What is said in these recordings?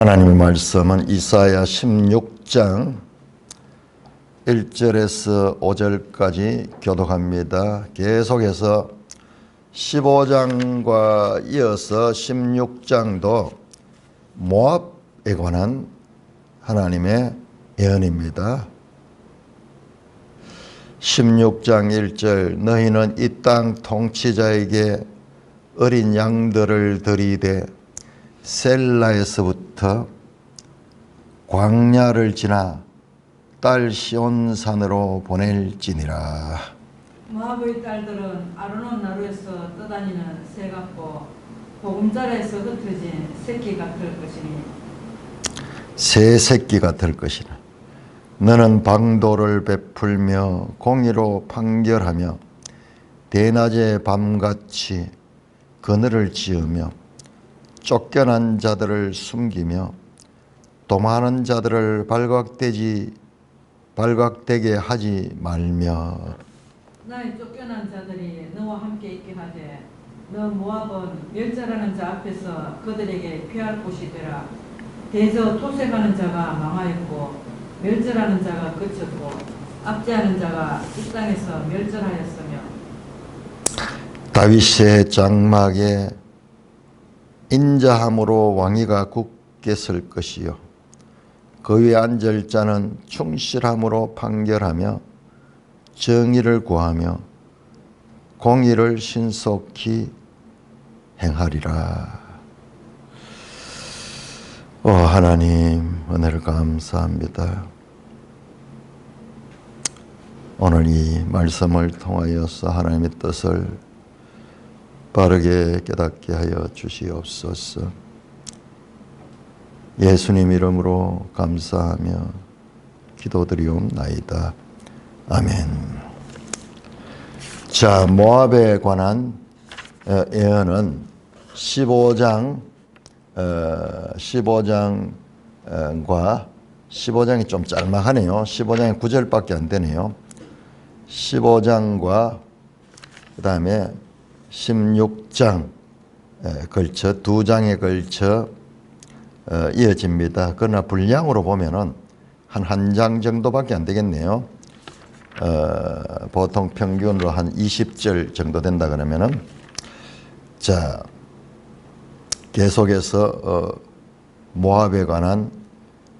하나님의 말씀은 이사야 16장 1절에서 5절까지 교독합니다. 계속해서 15장과 이어서 16장도 모압에 관한 하나님의 예언입니다. 16장 1절 너희는 이 땅 통치자에게 어린 양들을 들이되 셀라에서부터 광야를 지나 딸 시온산으로 보낼지니라. 모압의 딸들은 아르논 나루에서 떠다니는 새 같고 보금자리에서 흩어진 새끼 같을 것이니 새 새끼 같을 것이라. 너는 방도를 베풀며 공의로 판결하며 대낮에 밤같이 그늘을 지으며 쫓겨난 자들을 숨기며 도망하는 자들을 발각되게 하지 말며 나의 쫓겨난 자들이 너와 함께 있게 하되 너 모압은 멸절하는 자 앞에서 그들에게 피할 곳이 되라. 대저 토색하는 자가 망하였고 멸절하는 자가 그쳤고 압제하는 자가 이 땅에서 멸절하였으며 다윗의 장막에 인자함으로 왕위가 굳게 설 것이요 그 위에 앉을 자는 충실함으로 판결하며 정의를 구하며 공의를 신속히 행하리라. 하나님 은혜를 감사합니다. 오늘 이 말씀을 통하여서 하나님의 뜻을 바르게 깨닫게 하여 주시옵소서. 예수님 이름으로 감사하며 기도드리옵나이다. 아멘. 자, 모압에 관한 예언은 15장과 15장이 좀 짤막하네요. 15장이 9절밖에 안 되네요. 15장과 그 다음에 16장 걸쳐 두 장에 걸쳐 이어집니다. 그러나 분량으로 보면은 한 장 정도밖에 안 되겠네요. 보통 평균으로 한 20절 정도 된다 그러면은 자 계속해서 모압에 관한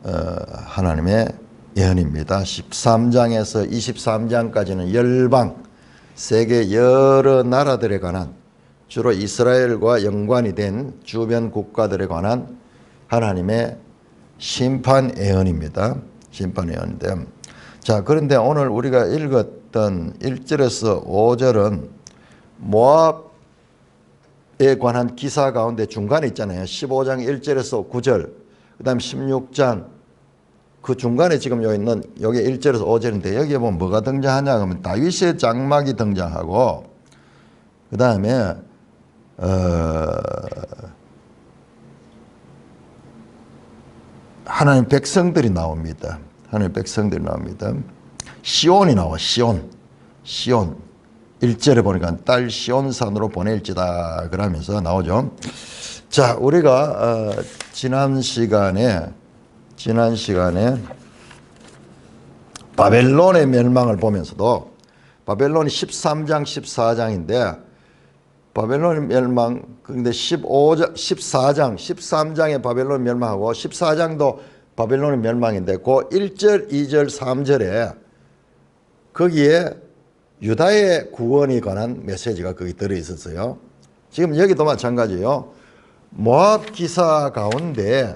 하나님의 예언입니다. 13장에서 23장까지는 열방 세계 여러 나라들에 관한 주로 이스라엘과 연관이 된 주변 국가들에 관한 하나님의 심판 예언입니다. 심판 예언인데 자 그런데 오늘 우리가 읽었던 1절에서 5절은 모압에 관한 기사 가운데 중간에 있잖아요. 15장 1절에서 9절 그 다음 16장 그 중간에 지금 여기 있는 여기 1절에서 5절인데 여기에 보면 뭐가 등장하냐 하면 다윗의 장막이 등장하고 그 다음에 하나님 백성들이 나옵니다. 하나님 백성들이 나옵니다. 시온이 나와. 시온 1절에 보니까 딸 시온산으로 보낼지다 그러면서 나오죠. 자 우리가 지난 시간에 바벨론의 멸망을 보면서도 바벨론이 13장 14장인데 바벨론의 멸망 근데 13장에 바벨론 멸망하고 14장도 바벨론의 멸망인데 그 1절 2절 3절에 거기에 유다의 구원에 관한 메시지가 거기 들어있었어요. 지금 여기도 마찬가지예요. 모압 기사 가운데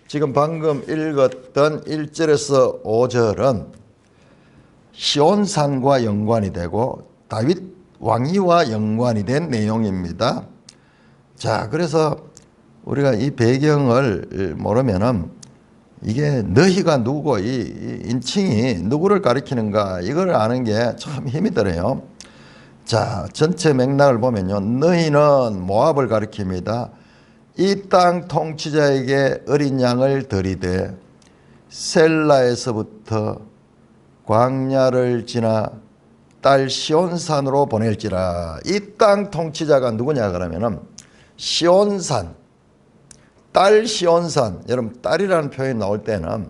지금 방금 읽었던 1절에서 5절은 시온산과 연관이 되고 다윗 왕위와 연관이 된 내용입니다. 자, 그래서 우리가 이 배경을 모르면은 이게 너희가 누구고 이 인칭이 누구를 가리키는가 이걸 아는 게 참 힘이 들어요. 자, 전체 맥락을 보면요. 너희는 모압을 가리킵니다. 이 땅 통치자에게 어린 양을 들이되 셀라에서부터 광야를 지나 딸 시온산으로 보낼지라. 이 땅 통치자가 누구냐 그러면은 시온산 딸 시온산, 여러분 딸이라는 표현이 나올 때는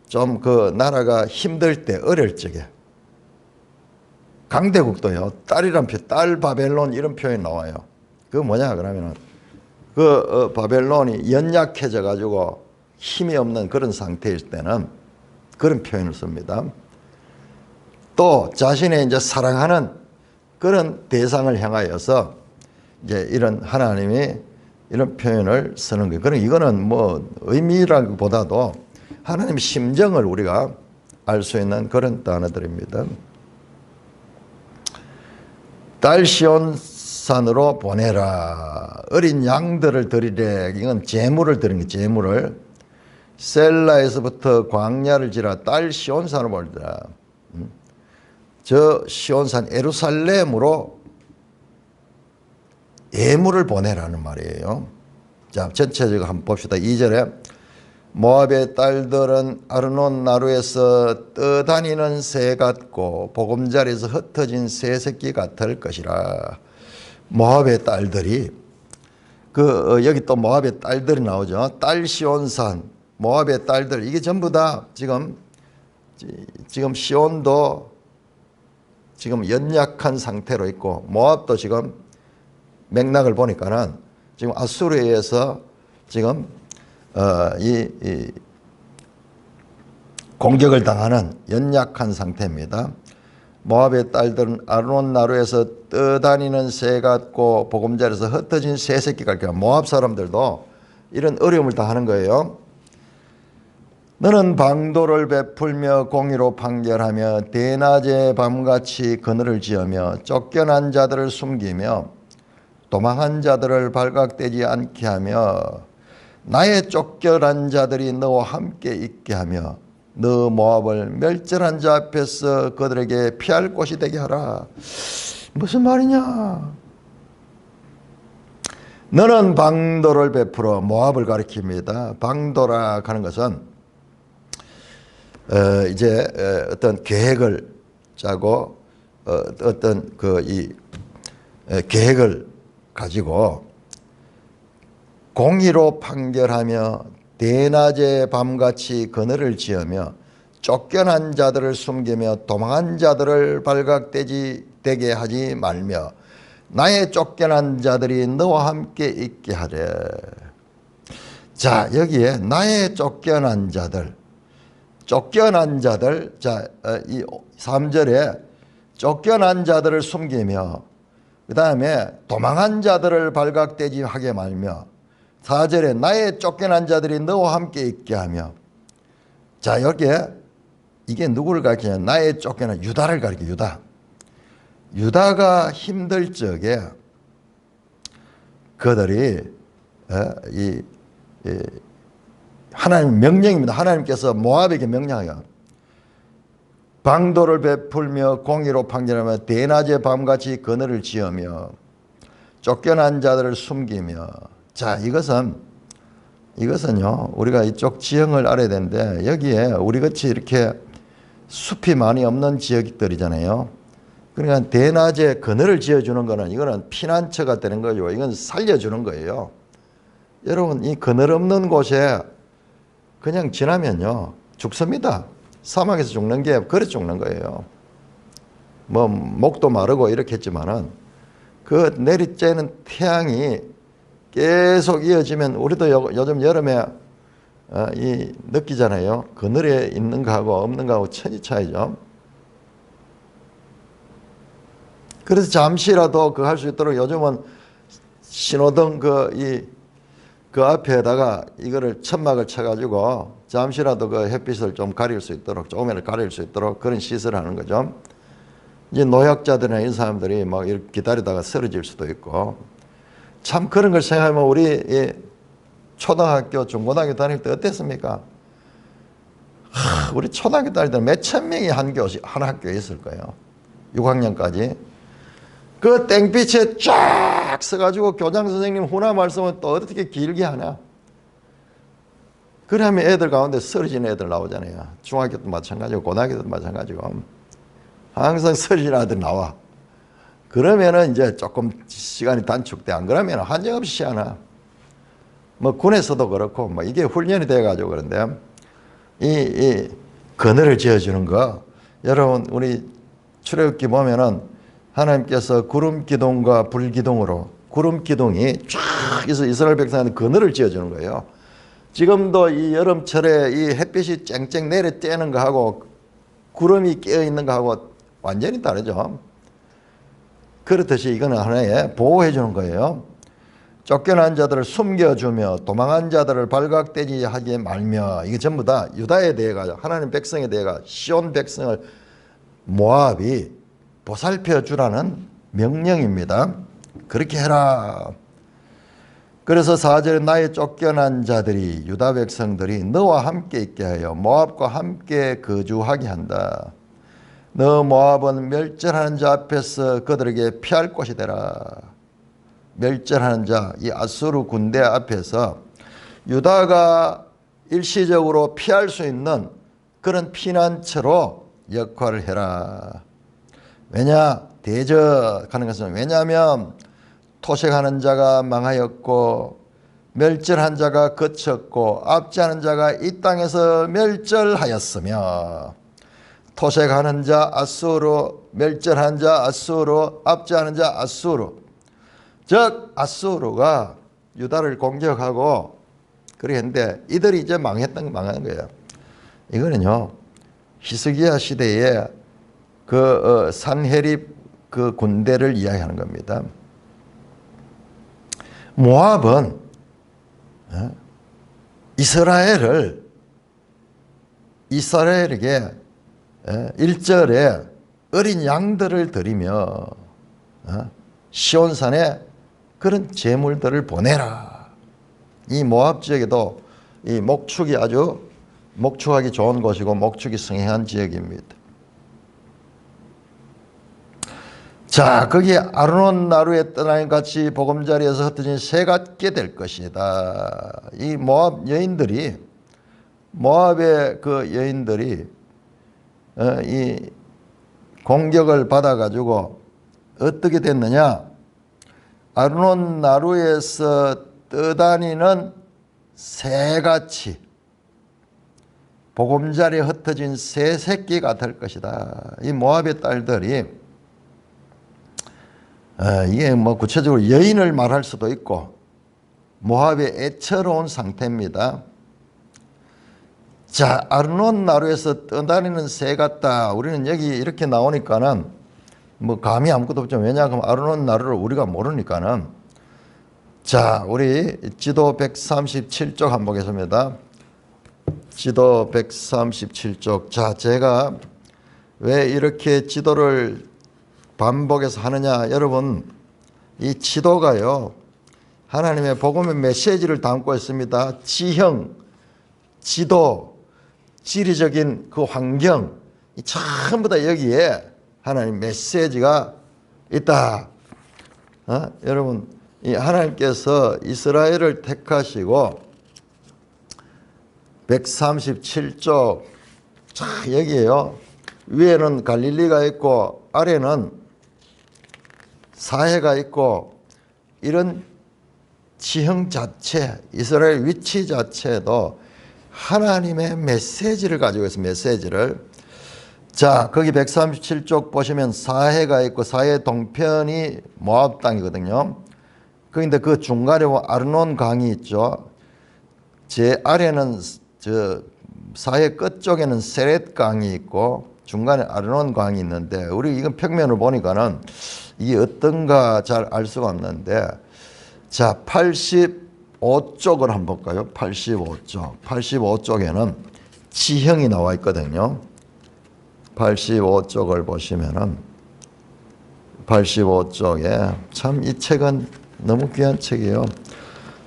좀 그 나라가 힘들 때 어릴 적에 강대국도요 딸이란 표현, 딸 바벨론 이런 표현이 나와요. 그거 뭐냐 그러면은 바벨론이 연약해져 가지고 힘이 없는 그런 상태일 때는 그런 표현을 씁니다. 또 자신의 이제 사랑하는 그런 대상을 향하여서 이제 이런 하나님이 이런 표현을 쓰는 거예요. 그럼 이거는 뭐 의미라기보다도 하나님의 심정을 우리가 알 수 있는 그런 단어들입니다. 딸 시온산으로 보내라. 어린 양들을 드리래. 이건 제물을 드리는 거예요. 제물을. 셀라에서부터 광야를 지나 딸 시온산으로 보내라. 저 시온산 예루살렘으로 예물을 보내라는 말이에요. 자, 전체적으로 한번 봅시다. 2절에 모압의 딸들은 아르논 나루에서 떠다니는 새 같고 보금자리에서 흩어진 새 새끼 같을 것이라. 모압의 딸들이 여기 또 모압의 딸들이 나오죠. 딸 시온산, 모압의 딸들 이게 전부 다 지금 시온도 지금 연약한 상태로 있고 모압도 지금 맥락을 보니까는 지금 아수르에 의해서 지금 이 공격을 당하는 연약한 상태입니다. 모압의 딸들은 아르논 나루에서 떠다니는 새 같고 보금자리에서 흩어진 새 새끼 같고 모압 사람들도 이런 어려움을 당하는 거예요. 너는 방도를 베풀며 공의로 판결하며 대낮에 밤같이 그늘을 지으며 쫓겨난 자들을 숨기며 도망한 자들을 발각되지 않게 하며 나의 쫓겨난 자들이 너와 함께 있게 하며 너 모압을 멸절한 자 앞에서 그들에게 피할 곳이 되게 하라. 무슨 말이냐? 너는 방도를 베풀어 모압을 가리킵니다. 방도라 하는 것은 이제 어떤 계획을 짜고 어떤 계획을 가지고 공의로 판결하며 대낮에 밤같이 그늘을 지으며 쫓겨난 자들을 숨기며 도망한 자들을 발각되게 하지 말며 나의 쫓겨난 자들이 너와 함께 있게 하래. 자, 여기에 나의 쫓겨난 자들, 자, 이 3절에 쫓겨난 자들을 숨기며 그 다음에 도망한 자들을 발각되지 하게 말며 4절에 나의 쫓겨난 자들이 너와 함께 있게 하며. 자, 여기에 이게 누구를 가리키냐? 나의 쫓겨난 유다를 가리켜. 유다가 힘들 적에 그들이 하나님 명령입니다. 하나님께서 모압에게 명령해요. 방도를 베풀며 공의로 판결하며 대낮에 밤같이 그늘을 지으며 쫓겨난 자들을 숨기며. 자, 이것은요 우리가 이쪽 지형을 알아야 되는데 여기에 우리같이 이렇게 숲이 많이 없는 지역들이잖아요. 그러니까 대낮에 그늘을 지어주는 거는 이거는 피난처가 되는 거죠. 이건 살려주는 거예요. 여러분, 이 그늘 없는 곳에 그냥 지나면요 죽습니다. 사막에서 죽는 게 그래 죽는 거예요. 뭐 목도 마르고 이렇게 했지만은 그 내리쬐는 태양이 계속 이어지면 우리도 요즘 여름에 느끼잖아요. 그늘에 있는 거하고 없는 거하고 천지 차이죠. 그래서 잠시라도 할 수 있도록 요즘은 신호등 그 앞에다가 이거를 천막을 쳐가지고 잠시라도 그 햇빛을 좀 가릴 수 있도록, 조금이라도 가릴 수 있도록 그런 시설을 하는 거죠. 이제 노약자들이나 이런 사람들이 막 이렇게 기다리다가 쓰러질 수도 있고. 참 그런 걸 생각하면 우리 초등학교, 중고등학교 다닐 때 어땠습니까? 우리 초등학교 다닐 때는 몇천 명이 한 학교에 있을 거예요. 6학년까지. 그 땡빛에 쫙 서가지고 교장 선생님 훈화 말씀을 또 어떻게 길게 하냐. 그러면 애들 가운데 쓰러진 애들 나오잖아요. 중학교도 마찬가지고 고등학교도 마찬가지고. 항상 쓰러진 아들 나와. 그러면은 이제 조금 시간이 단축돼. 안 그러면 한정없이 하나. 뭐 군에서도 그렇고 뭐 이게 훈련이 돼가지고 그런데 이 그늘을 지어주는 거 여러분 우리 출애굽기 보면은 하나님께서 구름 기둥과 불 기둥으로 구름 기둥이 쫙 해서 이스라엘 백성한테 그늘을 지어주는 거예요. 지금도 이 여름철에 이 햇빛이 쨍쨍 내려 쬐는 거하고 구름이 끼어 있는 거하고 완전히 다르죠. 그렇듯이 이거는 하나의 보호해 주는 거예요. 쫓겨난 자들을 숨겨주며 도망한 자들을 발각되지 하게 말며 이게 전부 다 유다에 대해가 하나님 백성에 대해가 시온 백성을 모압이 보살펴 주라는 명령입니다. 그렇게 해라. 그래서 4절에 나의 쫓겨난 자들이 유다 백성들이 너와 함께 있게 하여 모압과 함께 거주하게 한다. 너 모압은 멸절하는 자 앞에서 그들에게 피할 곳이 되라. 멸절하는 자, 이 아수르 군대 앞에서 유다가 일시적으로 피할 수 있는 그런 피난처로 역할을 해라. 왜냐? 대적하는 것은 왜냐하면 토색하는 자가 망하였고 멸절한 자가 그쳤고 압제하는 자가 이 땅에서 멸절하였으며 토색하는 자 아수르, 멸절한 자 아수르, 압제하는 자 아수르. 즉 아수르가 유다를 공격하고 그랬는데 이들이 이제 망한 거예요. 이거는요 히스기야 시대에 그 산헤립 그 군대를 이야기하는 겁니다. 모압은 이스라엘에게 1절에 어린 양들을 드리며 시온산에 그런 제물들을 보내라. 이 모압 지역에도 이 목축이 아주 목축하기 좋은 곳이고 목축이 성행한 지역입니다. 자, 거기에 아르논 나루에 떠나는 같이 보금자리에서 흩어진 새 같게 될 것이다. 이 모압 여인들이 모압의 그 여인들이 이 공격을 받아가지고 어떻게 됐느냐? 아르논 나루에서 떠다니는 새같이 보금자리에 흩어진 새 새끼가 될 것이다. 이 모압의 딸들이 이게 뭐 구체적으로 여인을 말할 수도 있고 모압의 애처로운 상태입니다. 자, 아르논 나루에서 떠다니는 새 같다. 우리는 여기 이렇게 나오니까는 뭐 감이 아무것도 없죠. 왜냐하면 아르논 나루를 우리가 모르니까는. 자, 우리 지도 137쪽 한번 보겠습니다. 지도 137쪽. 자, 제가 왜 이렇게 지도를 반복해서 하느냐. 여러분, 이 지도가요 하나님의 복음의 메시지를 담고 있습니다. 지형, 지도, 지리적인 그 환경 전부 다 여기에 하나님 메시지가 있다. 여러분, 이 하나님께서 이스라엘을 택하시고 137쪽 자 여기에요. 위에는 갈릴리가 있고 아래는 사해가 있고 이런 지형 자체, 이스라엘 위치 자체도 하나님의 메시지를 가지고 있습니다. 메시지를. 자, 거기 137쪽 보시면 사해가 있고 사해 동편이 모압 땅이거든요. 그런데 그 중간에 아르논 강이 있죠. 제 아래는 저 사해 끝쪽에는 세렛 강이 있고 중간에 아르논 강이 있는데 우리 이건 평면을 보니까는 이게 어떤가 잘 알 수가 없는데 자 85쪽을 한번 볼까요? 85쪽. 85쪽에는 지형이 나와 있거든요. 85쪽을 보시면은 85쪽에 참 이 책은 너무 귀한 책이에요.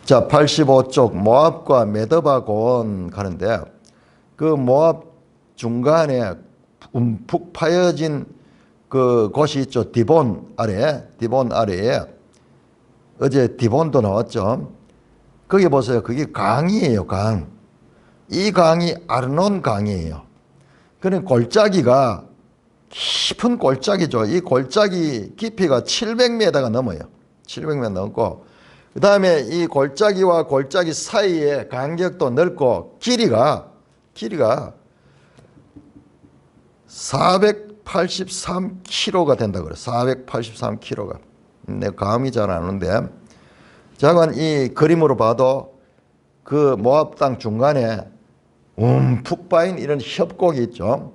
자 85쪽 모압과 메드바 고온 가는데 그 모압 중간에 움푹 파여진 그 곳이 있죠. 디본 아래에 어제 디본도 나왔죠. 거기 보세요. 그게 강이에요. 강. 이 강이 아르논 강이에요. 그는 골짜기가 깊은 골짜기죠. 이 골짜기 깊이가 700m가 넘어요. 700m 넘고 그 다음에 이 골짜기와 골짜기 사이의 간격도 넓고 길이가 483km가 된다 그래. 483km가. 내가 감이 잘 안 오는데. 자관 이 그림으로 봐도 그 모압 땅 중간에 푹 빠인 이런 협곡이 있죠.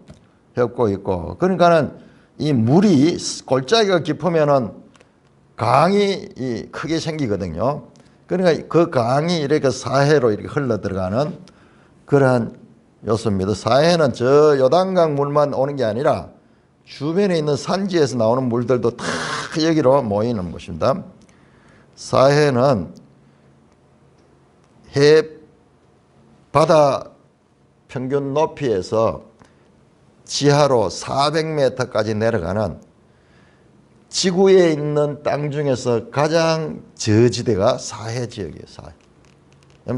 협곡이 있고. 그러니까는 이 물이 골짜기가 깊으면은 강이 크게 생기거든요. 그러니까 그 강이 이렇게 사해로 이렇게 흘러 들어가는 그러한 요소입니다. 사해는 저 요단강 물만 오는 게 아니라 주변에 있는 산지에서 나오는 물들도 다 여기로 모이는 것입니다. 사해는 해 바다 평균 높이에서 지하로 400m까지 내려가는 지구에 있는 땅 중에서 가장 저지대가 사해 지역이에요. 사해.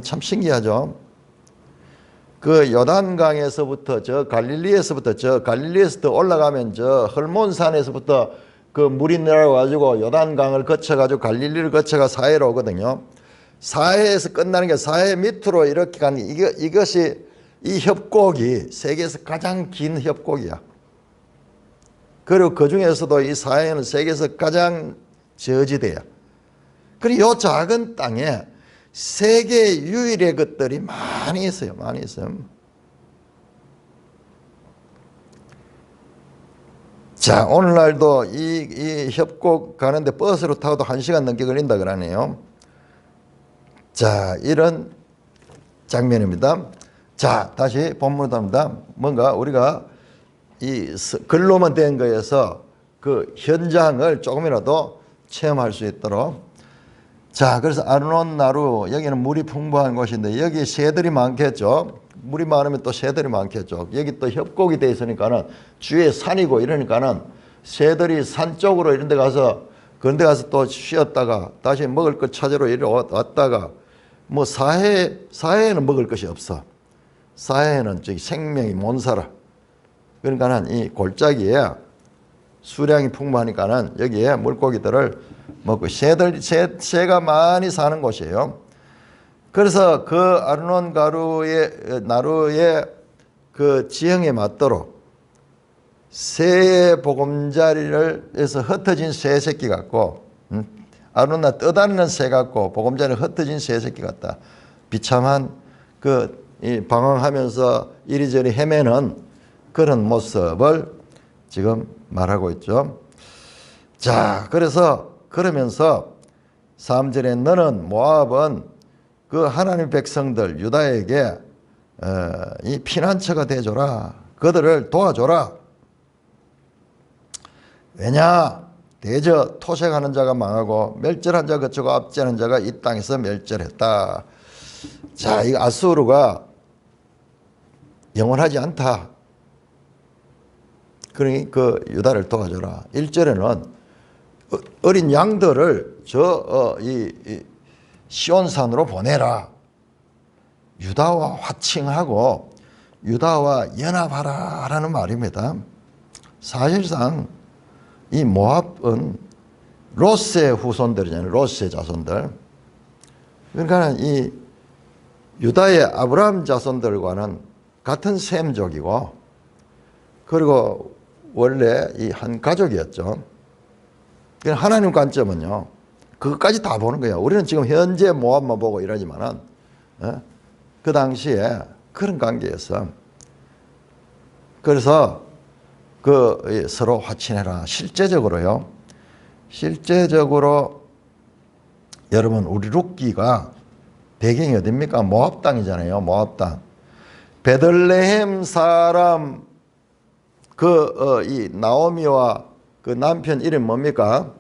참 신기하죠. 그 요단강에서부터 저 갈릴리에서부터 올라가면 저 헐몬산에서부터 그 물이 내려가지고 요단강을 거쳐가지고 갈릴리를 거쳐가 사해로 오거든요. 사해에서 끝나는 게 사해 밑으로 이렇게 가는 이것이 이 협곡이 세계에서 가장 긴 협곡이야. 그리고 그 중에서도 이 사해는 세계에서 가장 저지대야. 그리고 이 작은 땅에 세계 유일의 것들이 많이 있어요. 많이 있어요. 자, 오늘날도 이 협곡 가는데 버스로 타고도 1시간 넘게 걸린다 그러네요. 자, 이런 장면입니다. 자, 다시 본문으로 갑니다. 뭔가 우리가 이 글로만 된 거에서 그 현장을 조금이라도 체험할 수 있도록. 자, 그래서 아르논 나루, 여기는 물이 풍부한 곳인데 여기 새들이 많겠죠. 물이 많으면 또 새들이 많겠죠. 여기 또 협곡이 돼 있으니까는 주위에 산이고 이러니까는 새들이 산 쪽으로 이런 데 가서 그런 데 가서 또 쉬었다가 다시 먹을 것 찾으러 이리 왔다가 뭐 사해에는 먹을 것이 없어. 사해에는 저기 생명이 못 살아. 그러니까는 이 골짜기에 수량이 풍부하니까는 여기에 물고기들을 먹고 새가 많이 사는 곳이에요. 그래서 그 아르논 나루의 그 지형에 맞도록 새의 보금자리를 해서 흩어진 새 새끼 같고, 아르논 나루 떠다니는 새 같고 보금자리 흩어진 새 새끼 같다. 비참한 이 방황하면서 이리저리 헤매는 그런 모습을 지금 말하고 있죠. 자, 그러면서 3절에 너는 모압은 그 하나님 백성들 유다에게 이 피난처가 되어줘라. 그들을 도와줘라. 왜냐? 대저 토색하는 자가 망하고 멸절한 자 그치고 압제하는 자가 이 땅에서 멸절했다. 자, 이 아수르가 영원하지 않다. 그러니 그 유다를 도와줘라. 1절에는 어린 양들을 시온산으로 보내라. 유다와 화칭하고 유다와 연합하라 라는 말입니다. 사실상 이 모압은 롯의 후손들이잖아요. 롯의 자손들. 그러니까 이 유다의 아브라함 자손들과는 같은 셈족이고, 그리고 원래 이 한 가족이었죠. 하나님 관점은요, 그것까지 다 보는 거예요. 우리는 지금 현재 모압만 보고 이러지만은, 그 당시에 그런 관계였어. 그래서 서로 화친해라. 실제적으로요. 실제적으로 여러분, 우리 룻기가 배경이 어딥니까? 모압 땅이잖아요. 모압 땅. 베들레헴 사람 이 나오미와 그 남편 이름 뭡니까?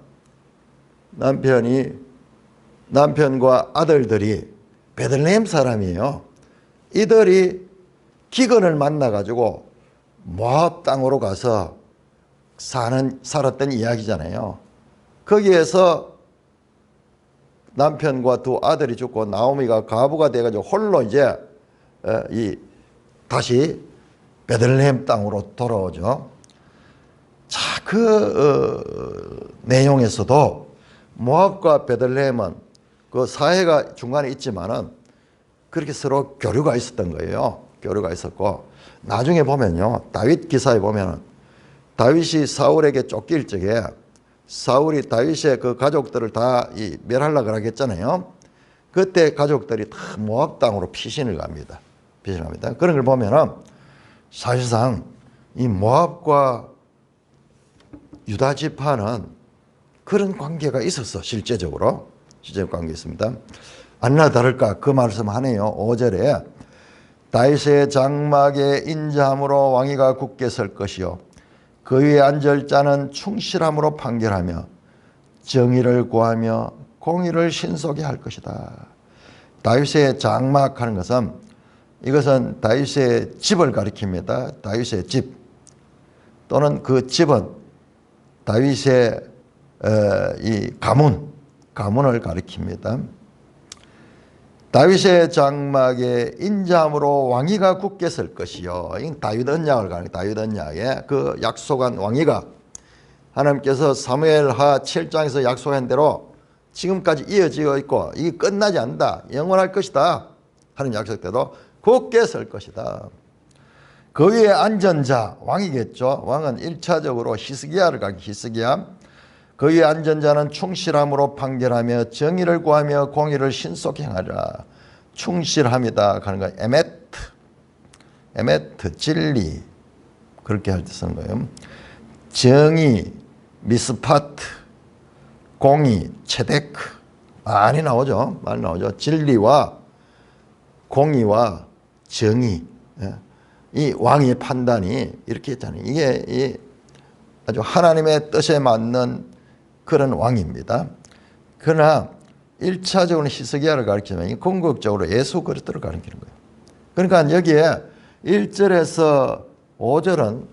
남편과 아들들이 베들레헴 사람이에요. 이들이 기근을 만나가지고 모압 땅으로 가서 살았던 이야기잖아요. 거기에서 남편과 두 아들이 죽고 나오미가 과부가 돼가지고 홀로 이제 다시 베들레헴 땅으로 돌아오죠. 자, 내용에서도 모압과 베들레헴은 그 사회가 중간에 있지만은 그렇게 서로 교류가 있었던 거예요. 교류가 있었고 나중에 보면요. 다윗 기사에 보면은 다윗이 사울에게 쫓길 적에 사울이 다윗의 그 가족들을 다 멸하려고 하겠잖아요. 그때 가족들이 다 모압 땅으로 피신을 갑니다. 피신을 합니다. 그런 걸 보면은 사실상 이 모압과 유다 지파는 그런 관계가 있었어. 실제적으로 관계 있습니다. 아니나 다를까 그 말씀하네요. 5절에 다윗의 장막에 인자함으로 왕위가 굳게 설 것이요 그 위에 앉을 자는 충실함으로 판결하며 정의를 구하며 공의를 신속히 할 것이다. 다윗의 장막하는 것은 이것은 다윗의 집을 가리킵니다. 다윗의 집 또는 그 집은 다윗의 이 가문을 가리킵니다. 다윗의 장막에 인자함으로 왕위가 굳게 설 것이요. 이 다윗 언약을 가리킵니다. 다윗 언약에 그 약속한 왕위가 하나님께서 사무엘하 7장에서 약속한 대로 지금까지 이어지고 있고 이게 끝나지 않는다. 영원할 것이다. 하는 약속대로 굳게 설 것이다. 그 위에 앉은 자, 왕이겠죠. 왕은 1차적으로 히스기야를 가리킵니다. 히스기야. 그 위에 앉은 자는 충실함으로 판결하며 정의를 구하며 공의를 신속히 행하리라. 충실함이다 하는 거 에메트 진리 그렇게 할 때 쓰는 거예요. 정의 미스파트 공의 체데크 많이 나오죠. 많이 나오죠. 진리와 공의와 정의 이 왕의 판단이 이렇게 했잖아요. 이게 아주 하나님의 뜻에 맞는 그런 왕입니다. 그러나 1차적으로 히스기야를 가리키면 궁극적으로 예수 그리스도를 가리키는 거예요. 그러니까 여기에 1절에서 5절은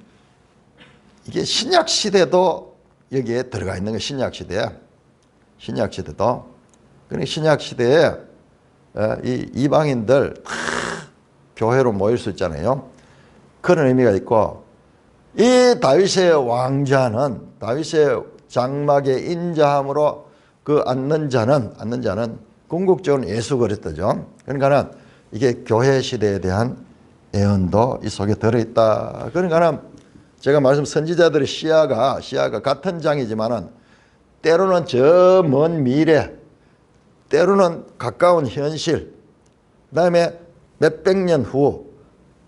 이게 신약 시대도 여기에 들어가 있는 거예요. 신약 시대에. 신약 시대도. 그러니까 신약 시대에 이 이방인들 다 교회로 모일 수 있잖아요. 그런 의미가 있고 이 다윗의 왕자는 다윗의 장막에 인자함으로 그 앉는 자는 궁극적으로 예수 그리스도죠. 그러니까는 이게 교회 시대에 대한 예언도 이 속에 들어있다. 그러니까는 제가 말씀 선지자들의 시야가 같은 장이지만은 때로는 저 먼 미래, 때로는 가까운 현실, 그다음에 몇백 년 후,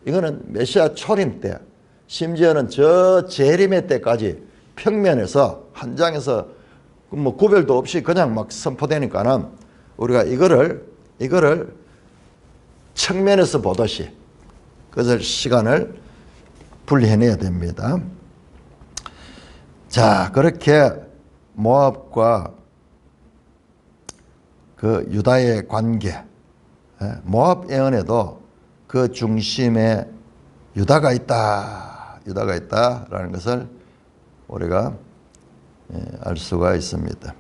이거는 메시아 초림 때, 심지어는 저 재림의 때까지 평면에서 한 장에서 뭐 구별도 없이 그냥 막 선포되니까는 우리가 이거를 측면에서 보듯이 그것을 시간을 분리해내야 됩니다. 자, 그렇게 모압과 그 유다의 관계, 모압 예언에도 그 중심에 유다가 있다라는 것을 우리가 알 수가 있습니다.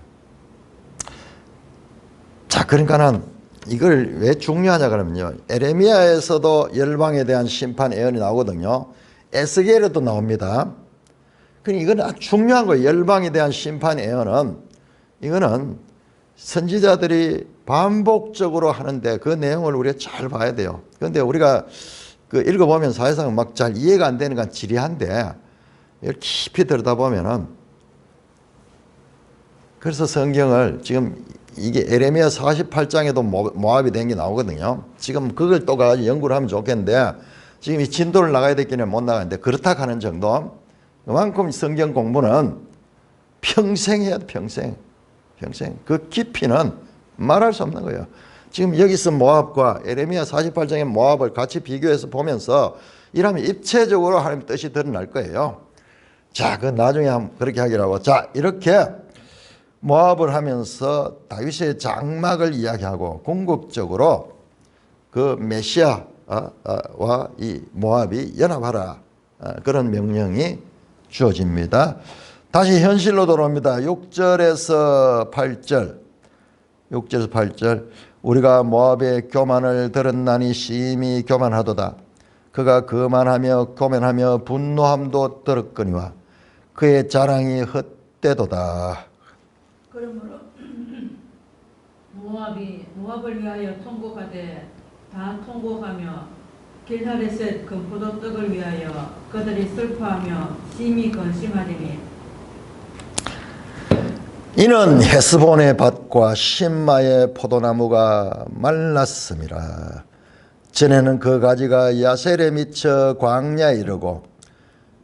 자, 그러니까는 이걸 왜 중요하냐 그러면요. 에레미야에서도 열방에 대한 심판 예언이 나오거든요. 에스겔에도 나옵니다. 그러니까 이건 아주 중요한 거예요. 열방에 대한 심판 예언은 이거는 선지자들이 반복적으로 하는데 그 내용을 우리가 잘 봐야 돼요. 그런데 우리가 그 읽어보면 사실상 막 잘 이해가 안 되는 건 지리한데 이걸 깊이 들여다보면은 그래서 성경을 지금 이게 에레미야 48장에도 모압이 된 게 나오거든요. 지금 그걸 또 가지고 연구를 하면 좋겠는데 지금 이 진도를 나가야 되기는 못 나가는데 그렇다 하는 정도. 그만큼 성경 공부는 평생 해야 돼. 평생. 그 깊이는 말할 수 없는 거예요. 지금 여기서 모압과 에레미야 48장의 모압을 같이 비교해서 보면서 이러면 입체적으로 하나님의 뜻이 드러날 거예요. 자, 그 나중에 한번 그렇게 하기로 하고. 자, 이렇게 모압을 하면서 다윗의 장막을 이야기하고 궁극적으로 그 메시아와 이 모압이 연합하라. 그런 명령이 주어집니다. 다시 현실로 돌아옵니다. 6절에서 8절 우리가 모압의 교만을 들었나니 심히 교만하도다. 그가 거만하며 교만하며 분노함도 들었거니와 그의 자랑이 헛되도다. 그러므로 모압을 위하여 통곡하되 다 통곡하며 길하레셋 금포도 떡을 위하여 그들이 슬퍼하며 심히 근심하리니 이는 헤스본의 밭과 신마의 포도나무가 말랐음이라. 전에는 그 가지가 야셀에 미쳐 광야에 이르고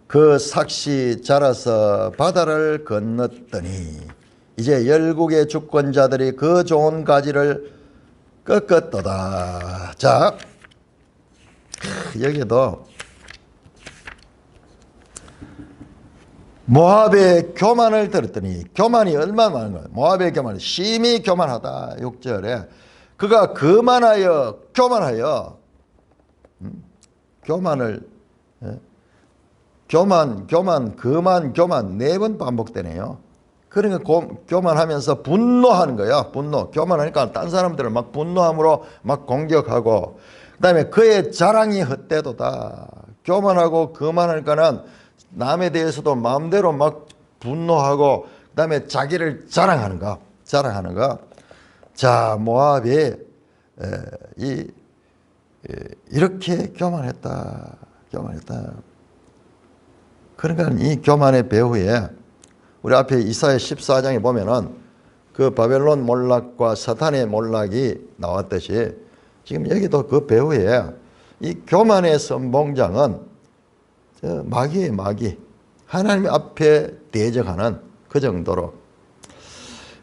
그 삭시 자라서 바다를 건넜더니 이제 열국의 주권자들이 그 좋은 가지를 꺾었도다. 자, 여기도 모압의 교만을 들었더니, 교만이 얼마나 많은 거예요. 모압의 교만이 심히 교만하다. 6절에 그가 거만하여 교만하여 교만을 교만 교만 4번 반복되네요. 그러니까 교만하면서 분노하는 거야. 분노. 교만하니까 딴 사람들을 막 분노함으로 막 공격하고, 그 다음에 그의 자랑이 헛되도다. 교만하고 거만하니까는 남에 대해서도 마음대로 막 분노하고, 그 다음에 자기를 자랑하는 거. 자, 모압이 이렇게 교만했다. 그러니까 이 교만의 배후에 우리 앞에 이사야 14장에 보면은 그 바벨론 몰락과 사탄의 몰락이 나왔듯이 지금 여기도 그 배후에 이 교만의 선봉장은 마귀예요, 마귀. 하나님 앞에 대적하는 그 정도로.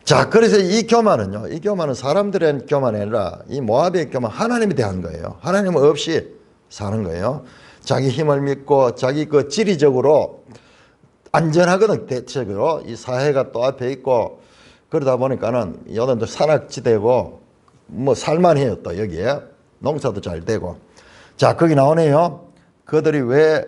자, 그래서 이 교만은 사람들의 교만이 아니라 이 모압의 교만, 하나님에 대한 거예요. 하나님 없이 사는 거예요. 자기 힘을 믿고 자기 그 지리적으로 안전하거든. 대체적으로 이 사회가 또 앞에 있고 그러다 보니까는 여기도 산악지대고 뭐 살만해요. 또 여기에 농사도 잘 되고. 자, 거기 나오네요. 그들이 왜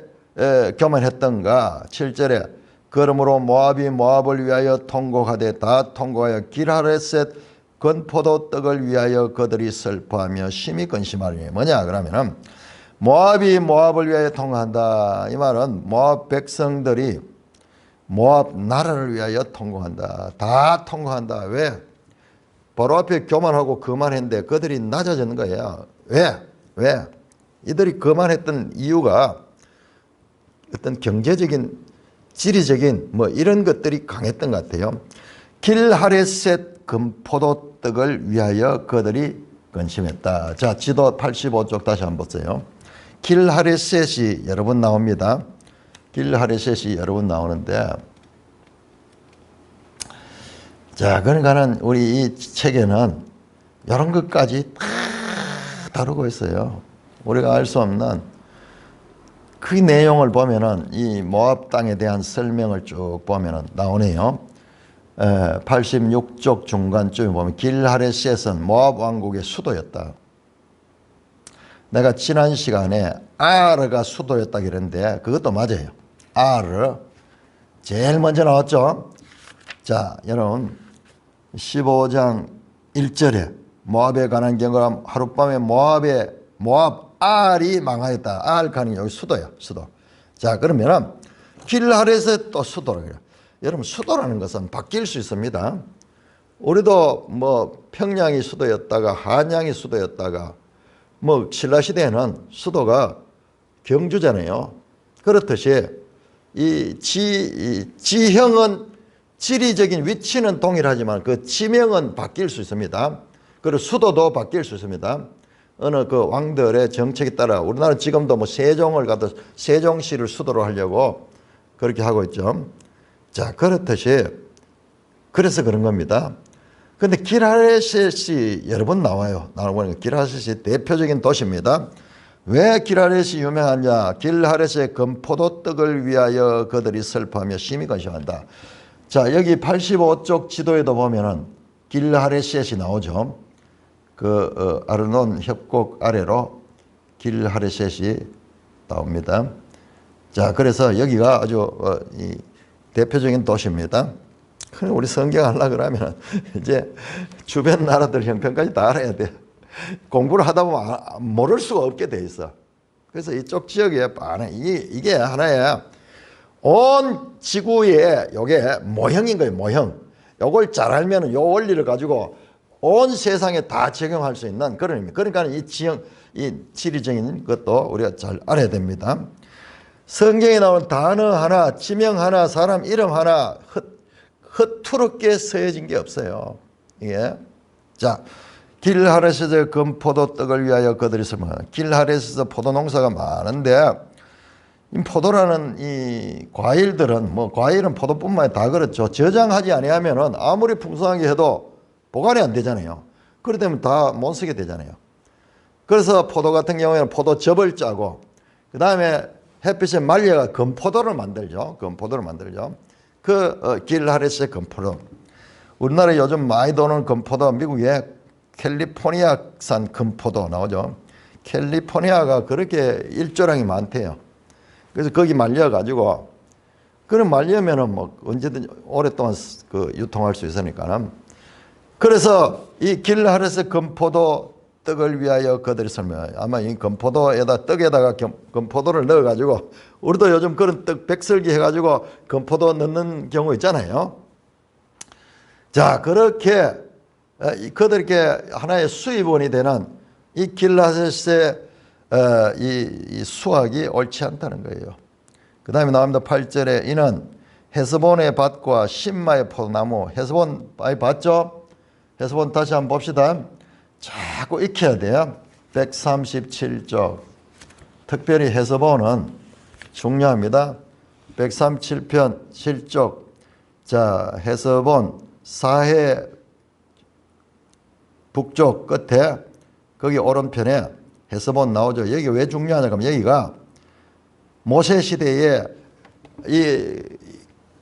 교만했던가. 7절에 그러므로 모압이 모압을 위하여 통곡하되 다 통곡하여 길하레셋 건포도 떡을 위하여 그들이 슬퍼하며 심히 근심하리니. 뭐냐 그러면은 모압이 모압을 위하여 통곡한다. 이 말은 모압 백성들이 모압 나라를 위하여 통곡한다. 다 통곡한다. 왜? 바로 앞에 교만하고 거만했는데 그들이 낮아지는 거예요. 왜? 이들이 거만했던 이유가 어떤 경제적인, 지리적인 뭐 이런 것들이 강했던 것 같아요. 길하레셋 금포도 떡을 위하여 그들이 근심했다. 자, 지도 85쪽 다시 한번 보세요. 길하레셋이 여러 번 나옵니다. 길하레셋이 여러 번 나오는데, 자, 그러니까는 우리 이 책에는 이런 것까지 다 다루고 있어요. 우리가 알 수 없는 그 내용을 보면은 이 모압 땅에 대한 설명을 쭉 보면은 나오네요. 86쪽 중간쯤에 보면 길하레셋은 모압 왕국의 수도였다. 내가 지난 시간에 아르가 수도였다 그랬는데 그것도 맞아요. 아르 제일 먼저 나왔죠. 자, 여러분 15장 1절에 모압에 관한 경고가 하룻밤에 모압 알이 망하였다. 알카는 여기 수도야, 수도. 자, 그러면은 길하레셋 또 수도라 그래요. 여러분 수도라는 것은 바뀔 수 있습니다. 우리도 뭐 평양이 수도였다가 한양이 수도였다가 뭐 신라시대에는 수도가 경주잖아요. 그렇듯이 이 지형은, 지리적인 위치는 동일하지만 그 지명은 바뀔 수 있습니다. 그리고 수도도 바뀔 수 있습니다. 어느 그 왕들의 정책에 따라 우리나라 지금도 뭐 세종을 갖다 세종시를 수도로 하려고 그렇게 하고 있죠. 자, 그렇듯이 그래서 그런 겁니다. 근데 길하레셋이 여러 번 나와요. 나오는 길하레셋이 대표적인 도시입니다. 왜 길하레셋이 유명하냐? 길하레셋 금포도 떡을 위하여 그들이 슬퍼하며 심히 근심한다. 자, 여기 85쪽 지도에도 보면은 길하레셋이 나오죠. 아르논 협곡 아래로 길하레셋이 나옵니다. 자, 그래서 여기가 아주 이 대표적인 도시입니다. 우리 성경 하려고 그러면 이제 주변 나라들 형편까지 다 알아야 돼. 공부를 하다 보면 모를 수가 없게 돼 있어. 그래서 이쪽 지역에 이게 하나의 온 지구의 요게 모형인 거예요, 모형. 요걸 잘 알면 요 원리를 가지고 온 세상에 다 적용할 수 있는 그런 의미. 그러니까 이 지리적인 것도 우리가 잘 알아야 됩니다. 성경에 나오는 단어 하나, 지명 하나, 사람 이름 하나 허투루게 쓰여진 게 없어요. 이게. 자, 길하레스에서 금포도 떡을 위하여 그들이 설명하는. 길하레스에서 포도 농사가 많은데 이 포도라는 이 과일들은 뭐 과일은 포도뿐만 아니라 다 그렇죠. 저장하지 아니하면은 아무리 풍성하게 해도 보관이 안 되잖아요. 그렇기 때문에 다 못 쓰게 되잖아요. 그래서 포도 같은 경우에는 포도즙을 짜고 그 다음에 햇빛에 말려가 건포도를 만들죠. 건포도를 만들죠. 길하레스의 건포도. 우리나라에 요즘 많이 도는 건포도 미국에 캘리포니아산 건포도 나오죠. 캘리포니아가 그렇게 일조량이 많대요. 그래서 거기 말려가지고 그럼 말려면은 뭐 언제든지 오랫동안 유통할 수 있으니까는. 그래서 이 길하레스 건포도 떡을 위하여 그들이 설명해요. 아마 이 건포도에다 떡에다가 건포도를 넣어가지고 우리도 요즘 그런 떡 백설기 해가지고 건포도 넣는 경우 있잖아요. 자, 그렇게 그들에게 하나의 수입원이 되는 이 길하레스의 이 수확이 옳지 않다는 거예요. 그 다음에 나옵니다. 8절에 이는 헤스본의 밭과 신마의 포도나무. 헤스본 많이 봤죠? 헤스본 다시 한번 봅시다. 자꾸 익혀야 돼요. 137쪽. 특별히 헤스본은 중요합니다. 137편 7쪽. 자, 헤스본 사해 북쪽 끝에 거기 오른편에 헤스본 나오죠. 여기 왜 중요하냐 하면 여기가 모세 시대에 이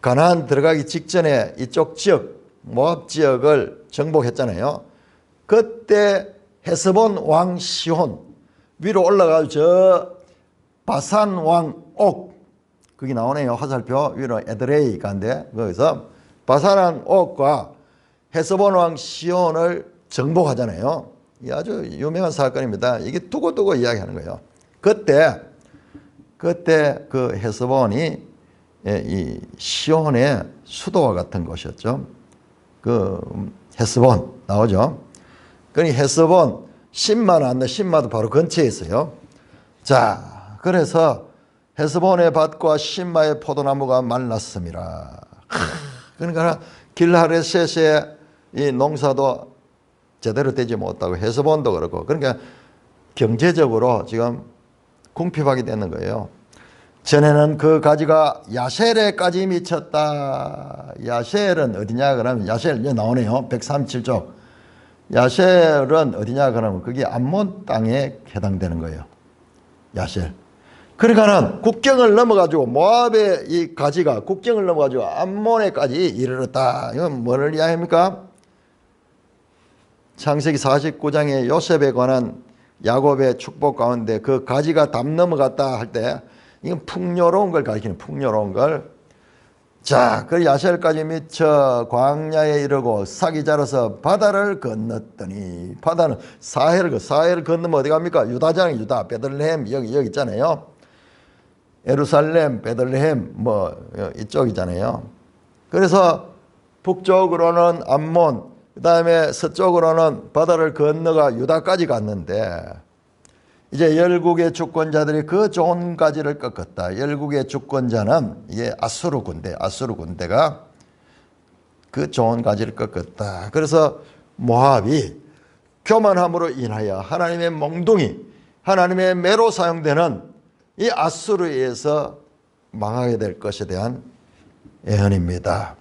가나안 들어가기 직전에 이쪽 지역 모압 지역을 정복했잖아요. 그때 헤스본 왕 시혼 위로 올라가서 저 바산 왕 옥 거기 나오네요. 화살표 위로 에드레이 간데 거기서 바산 왕 옥과 헤스본 왕 시혼을 정복하잖아요. 이게 아주 유명한 사건입니다. 이게 두고두고 이야기하는 거예요. 그때 그 헤스본이 이 시온의 수도와 같은 곳이었죠. 그 헤스본 나오죠. 그러니 헤스본 신마 나왔는데 신마도 바로 근처에 있어요. 자, 그래서 헤스본의 밭과 신마의 포도나무가 말랐습니다. 그러니까 길하레셋의 이 농사도 제대로 되지 못하고 헤스본도 그렇고 그러니까 경제적으로 지금 궁핍하게 되는 거예요. 전에는 그 가지가 야셀에까지 미쳤다. 야셀은 어디냐 그러면 야셀 여기 나오네요. 137쪽. 야셀은 어디냐 그러면 그게 암몬 땅에 해당되는 거예요. 야셀. 그러니까는 국경을 넘어가지고 모압의 이 가지가 국경을 넘어가지고 암몬에까지 이르렀다. 이건 뭐를 이야기합니까? 창세기 49장에 요셉에 관한 야곱의 축복 가운데 그 가지가 담 넘어갔다 할 때 이건 풍요로운 걸 가리키는 풍요로운 걸. 자, 그 야셀까지 미쳐 광야에 이르고 싹이 자라서 바다를 건넜더니 바다는 사해를 건너면 어디 갑니까? 유다잖아요. 유다, 베들레헴 여기 있잖아요. 예루살렘, 베들레헴 뭐 이쪽이잖아요. 그래서 북쪽으로는 암몬, 그 다음에 서쪽으로는 바다를 건너가 유다까지 갔는데 이제 열국의 주권자들이 그 좋은 가지를 꺾었다. 열국의 주권자는 이게 아수르 군대가 그 좋은 가지를 꺾었다. 그래서 모압이 교만함으로 인하여 하나님의 몽둥이, 하나님의 매로 사용되는 이 아수르에 의해서 망하게 될 것에 대한 예언입니다.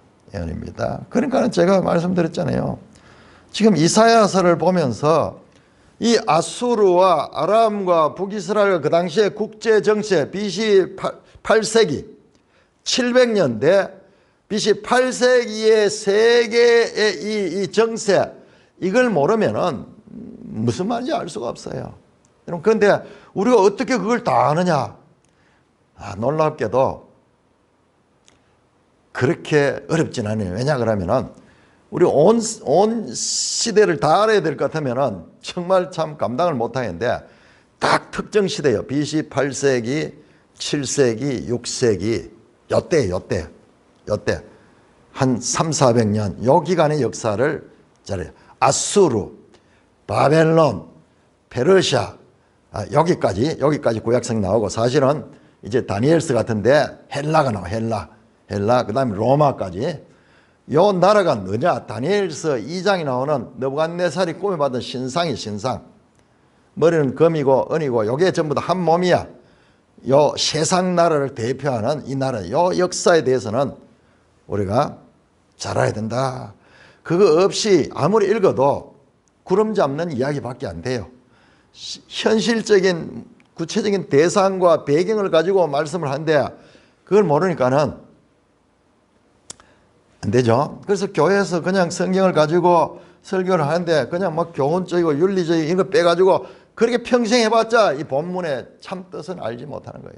그러니까 제가 말씀드렸잖아요. 지금 이사야서를 보면서 이 아수르와 아람과 북이스라엘 그 당시에 국제 정세 BC 8세기 700년대 BC 8세기의 세계의 이 정세 이걸 모르면은 무슨 말인지 알 수가 없어요. 여러분 그런데 우리가 어떻게 그걸 다 아느냐? 놀랍게도 그렇게 어렵진 않아요. 왜냐 그러면은 우리 온 시대를 다 알아야 될 것 같으면은 정말 참 감당을 못 하겠는데 딱 특정 시대요. BC 8세기, 7세기, 6세기 요때 한 300~400년 요 기간의 역사를 잘해요. 아수르, 바벨론, 페르시아, 여기까지 구약성 나오고, 사실은 이제 다니엘서 같은데 헬라가 나와. 헬라, 그 다음에 로마까지. 요 나라가 뭐냐? 다니엘서 2장이 나오는 느부갓네살이 꿈에 받은 신상이 신상. 머리는 금이고 은이고 요게 전부 다 한 몸이야. 요 세상 나라를 대표하는 이 나라, 요 역사에 대해서는 우리가 잘 알아야 된다. 그거 없이 아무리 읽어도 구름 잡는 이야기밖에 안 돼요. 현실적인 구체적인 대상과 배경을 가지고 말씀을 한데 그걸 모르니까는 안 되죠. 그래서 교회에서 그냥 성경을 가지고 설교를 하는데 그냥 막 교훈적이고 윤리적인 이거 빼가지고 그렇게 평생 해봤자 이 본문의 참 뜻은 알지 못하는 거예요.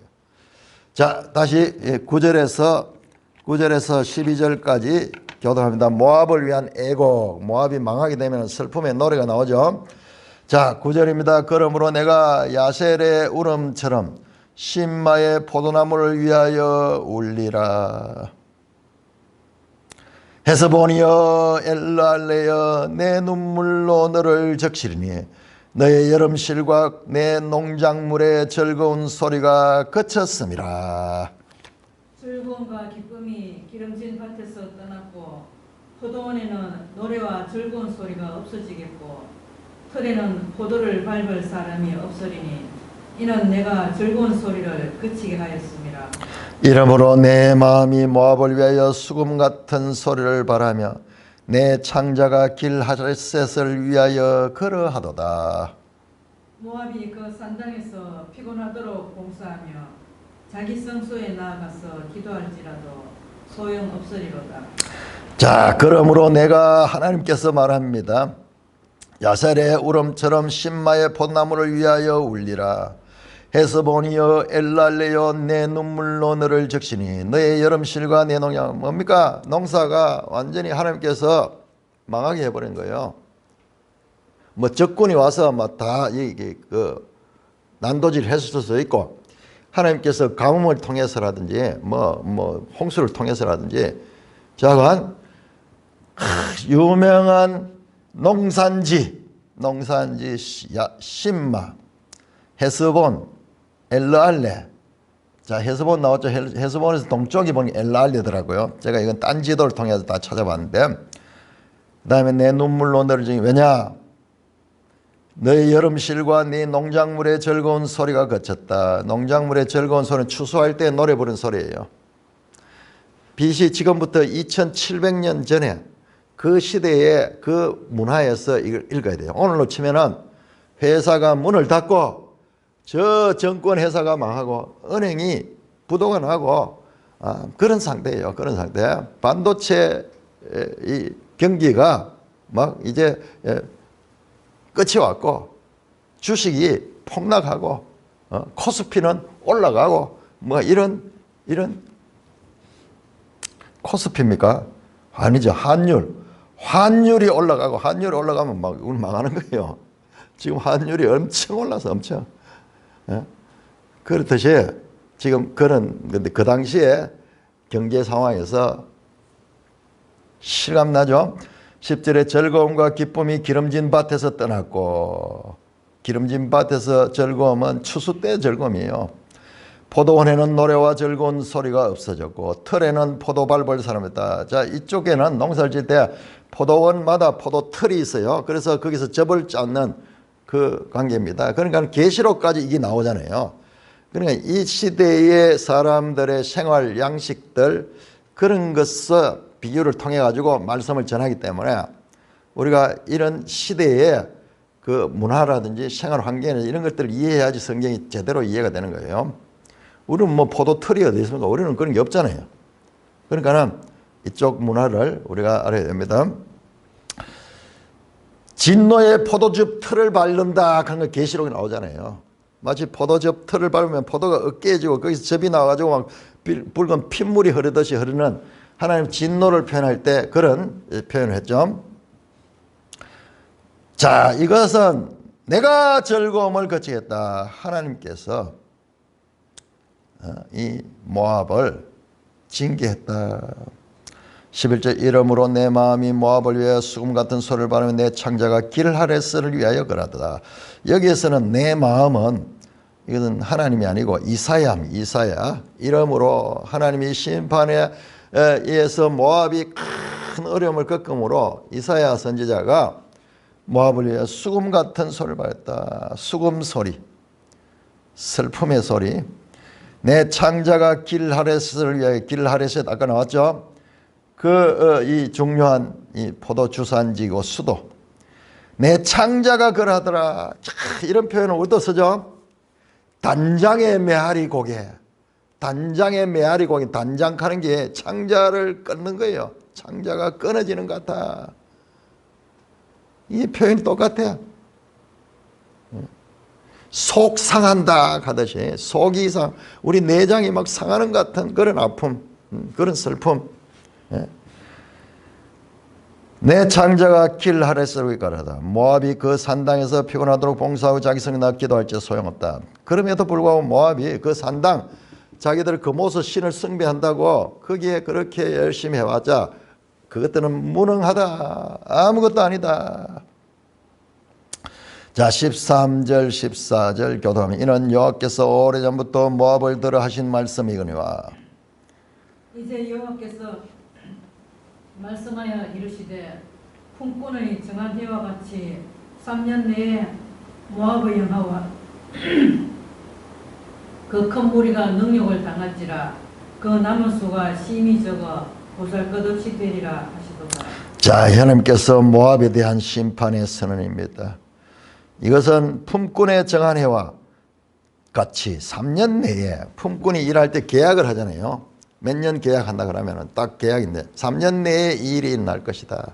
자, 다시 9절에서 12절까지 교독합니다. 모압을 위한 애곡. 모압이 망하게 되면 슬픔의 노래가 나오죠. 자, 9절입니다. 그러므로 내가 야셀의 울음처럼 신마의 포도나무를 위하여 울리라. 헤스본이여 엘랄레여 내 눈물로 너를 적시리니 너의 여름실과 내 농작물의 즐거운 소리가 그쳤음이라. 즐거움과 기쁨이 기름진 밭에서 떠났고 포도원에는 노래와 즐거운 소리가 없어지겠고 털에는 포도를 밟을 사람이 없으리니 이는 내가 즐거운 소리를 그치게 하였음이라. 이러므로 내 마음이 모압을 위하여 수금 같은 소리를 바라며 내 창자가 길 하셋을 위하여 걸어하도다. 모압이 그 산당에서 피곤하도록 봉사하며 자기 성소에 나아가서 기도할지라도 소용없으리로다. 자, 그러므로 내가 하나님께서 말합니다. 야셀의 울음처럼 신마의 포도나무를 위하여 울리라. 헤스본이여 엘랄레여 내 눈물로 너를 적시니 너의 여름실과 내 농약. 뭡니까? 농사가 완전히 하나님께서 망하게 해버린 거예요. 뭐 적군이 와서 다 이게 난도질 했을 수도 있고 하나님께서 가뭄을 통해서라든지 뭐 홍수를 통해서라든지 자관 유명한 농산지 신마, 헤스본, 엘르알레. 자, 헤스본 나왔죠. 헤스본에서 동쪽이 보니 엘르알레더라고요. 제가 이건 딴 지도를 통해서 다 찾아봤는데, 그 다음에 내 눈물로 너를 정이. 왜냐? 너의 여름실과 네 농작물의 즐거운 소리가 그쳤다. 농작물의 즐거운 소리는 추수할 때 노래 부르는 소리예요. BC 지금부터 2700년 전에 그 시대의 그 문화에서 이걸 읽어야 돼요. 오늘로 치면은 회사가 문을 닫고 저 정권 회사가 망하고 은행이 부도가 나고 그런 상태예요. 그런 상태. 반도체 이 경기가 막 이제 끝이 왔고 주식이 폭락하고 코스피는 올라가고 뭐 이런 코스피입니까? 아니죠. 환율이 올라가고 환율이 올라가면 막 망하는 거예요. 지금 환율이 엄청 올라서 엄청. 그렇듯이 지금 근데 그 당시에 경제 상황에서 실감나죠? 10절에 즐거움과 기쁨이 기름진 밭에서 떠났고, 기름진 밭에서 즐거움은 추수 때 즐거움이에요. 포도원에는 노래와 즐거운 소리가 없어졌고 틀에는 포도 밟을 사람이 있다. 자, 이쪽에는 농사를 지을 때 포도원마다 포도 틀이 있어요. 그래서 거기서 접을 짜는 그 관계입니다. 그러니까 계시록까지 이게 나오잖아요. 그러니까 이 시대의 사람들의 생활 양식들 그런 것을 비교를 통해 가지고 말씀을 전하기 때문에 우리가 이런 시대의 그 문화라든지 생활 환경이나 이런 것들을 이해해야지 성경이 제대로 이해가 되는 거예요. 우리는 뭐 포도 틀이 어디 있습니까? 우리는 그런 게 없잖아요. 그러니까는 이쪽 문화를 우리가 알아야 됩니다. 진노의 포도즙 틀을 밟는다 하는 거 계시록에 나오잖아요. 마치 포도즙 틀을 밟으면 포도가 으깨지고 거기서 즙이 나와가지고 막 붉은 핏물이 흐르듯이 흐르는 하나님 진노를 표현할 때 그런 표현을 했죠. 자, 이것은 내가 즐거움을 거치겠다. 하나님께서 이 모압을 징계했다. 11절 이러므로 내 마음이 모압을 위하여 수금 같은 소리를 바라며 내 창자가 길하레스를 위하여 그러하도다. 여기에서는 내 마음은 이것은 하나님이 아니고 이사야입니다. 이사야. 이러므로 하나님이 심판에 의해서 모압이 큰 어려움을 겪음으로 이사야 선지자가 모압을 위해 수금 같은 소리를 발했다. 수금 소리, 슬픔의 소리. 내 창자가 길하레스를 위하여, 길하레스 아까 나왔죠. 이 중요한 이 포도 주산지고 수도. 내 창자가 그러하더라. 이런 표현을 어디다 쓰죠? 단장의 메아리 고개. 단장의 메아리 고개. 단장하는 게 창자를 끊는 거예요. 창자가 끊어지는 것 같아. 이 표현이 똑같아요. 속 상한다 하듯이 속이 우리 내장이 막 상하는 것 같은 그런 아픔, 그런 슬픔. 내 창자가 길하레스를 가라다. 모압이 그 산당에서 피곤하도록 봉사하고 자기 성이나 기도할지 소용없다. 그럼에도 불구하고 모압이 그 산당, 자기들 그 모습 신을 숭배한다고 거기에 그렇게 열심히 해왔자 그것들은 무능하다. 아무것도 아니다. 자, 13절 14절 교도하면 이는 여호와께서 오래전부터 모압을 들어 하신 말씀이거니와. 이제 여호와께서 말씀하여 이르시되 품꾼의 정한 해와 같이 3년 내에 모압의 영하와 그 큰 무리가 능욕을 당할지라 그 남은 수가 심히 적어 보잘것없이 되리라 하시도다. 자, 하나님께서 모압에 대한 심판의 선언입니다. 이것은 품꾼의 정한 해와 같이 3년 내에 품꾼이 일할 때 계약을 하잖아요. 몇 년 계약한다 그러면 딱 계약인데 3년 내에 이 일이 일어날 것이다.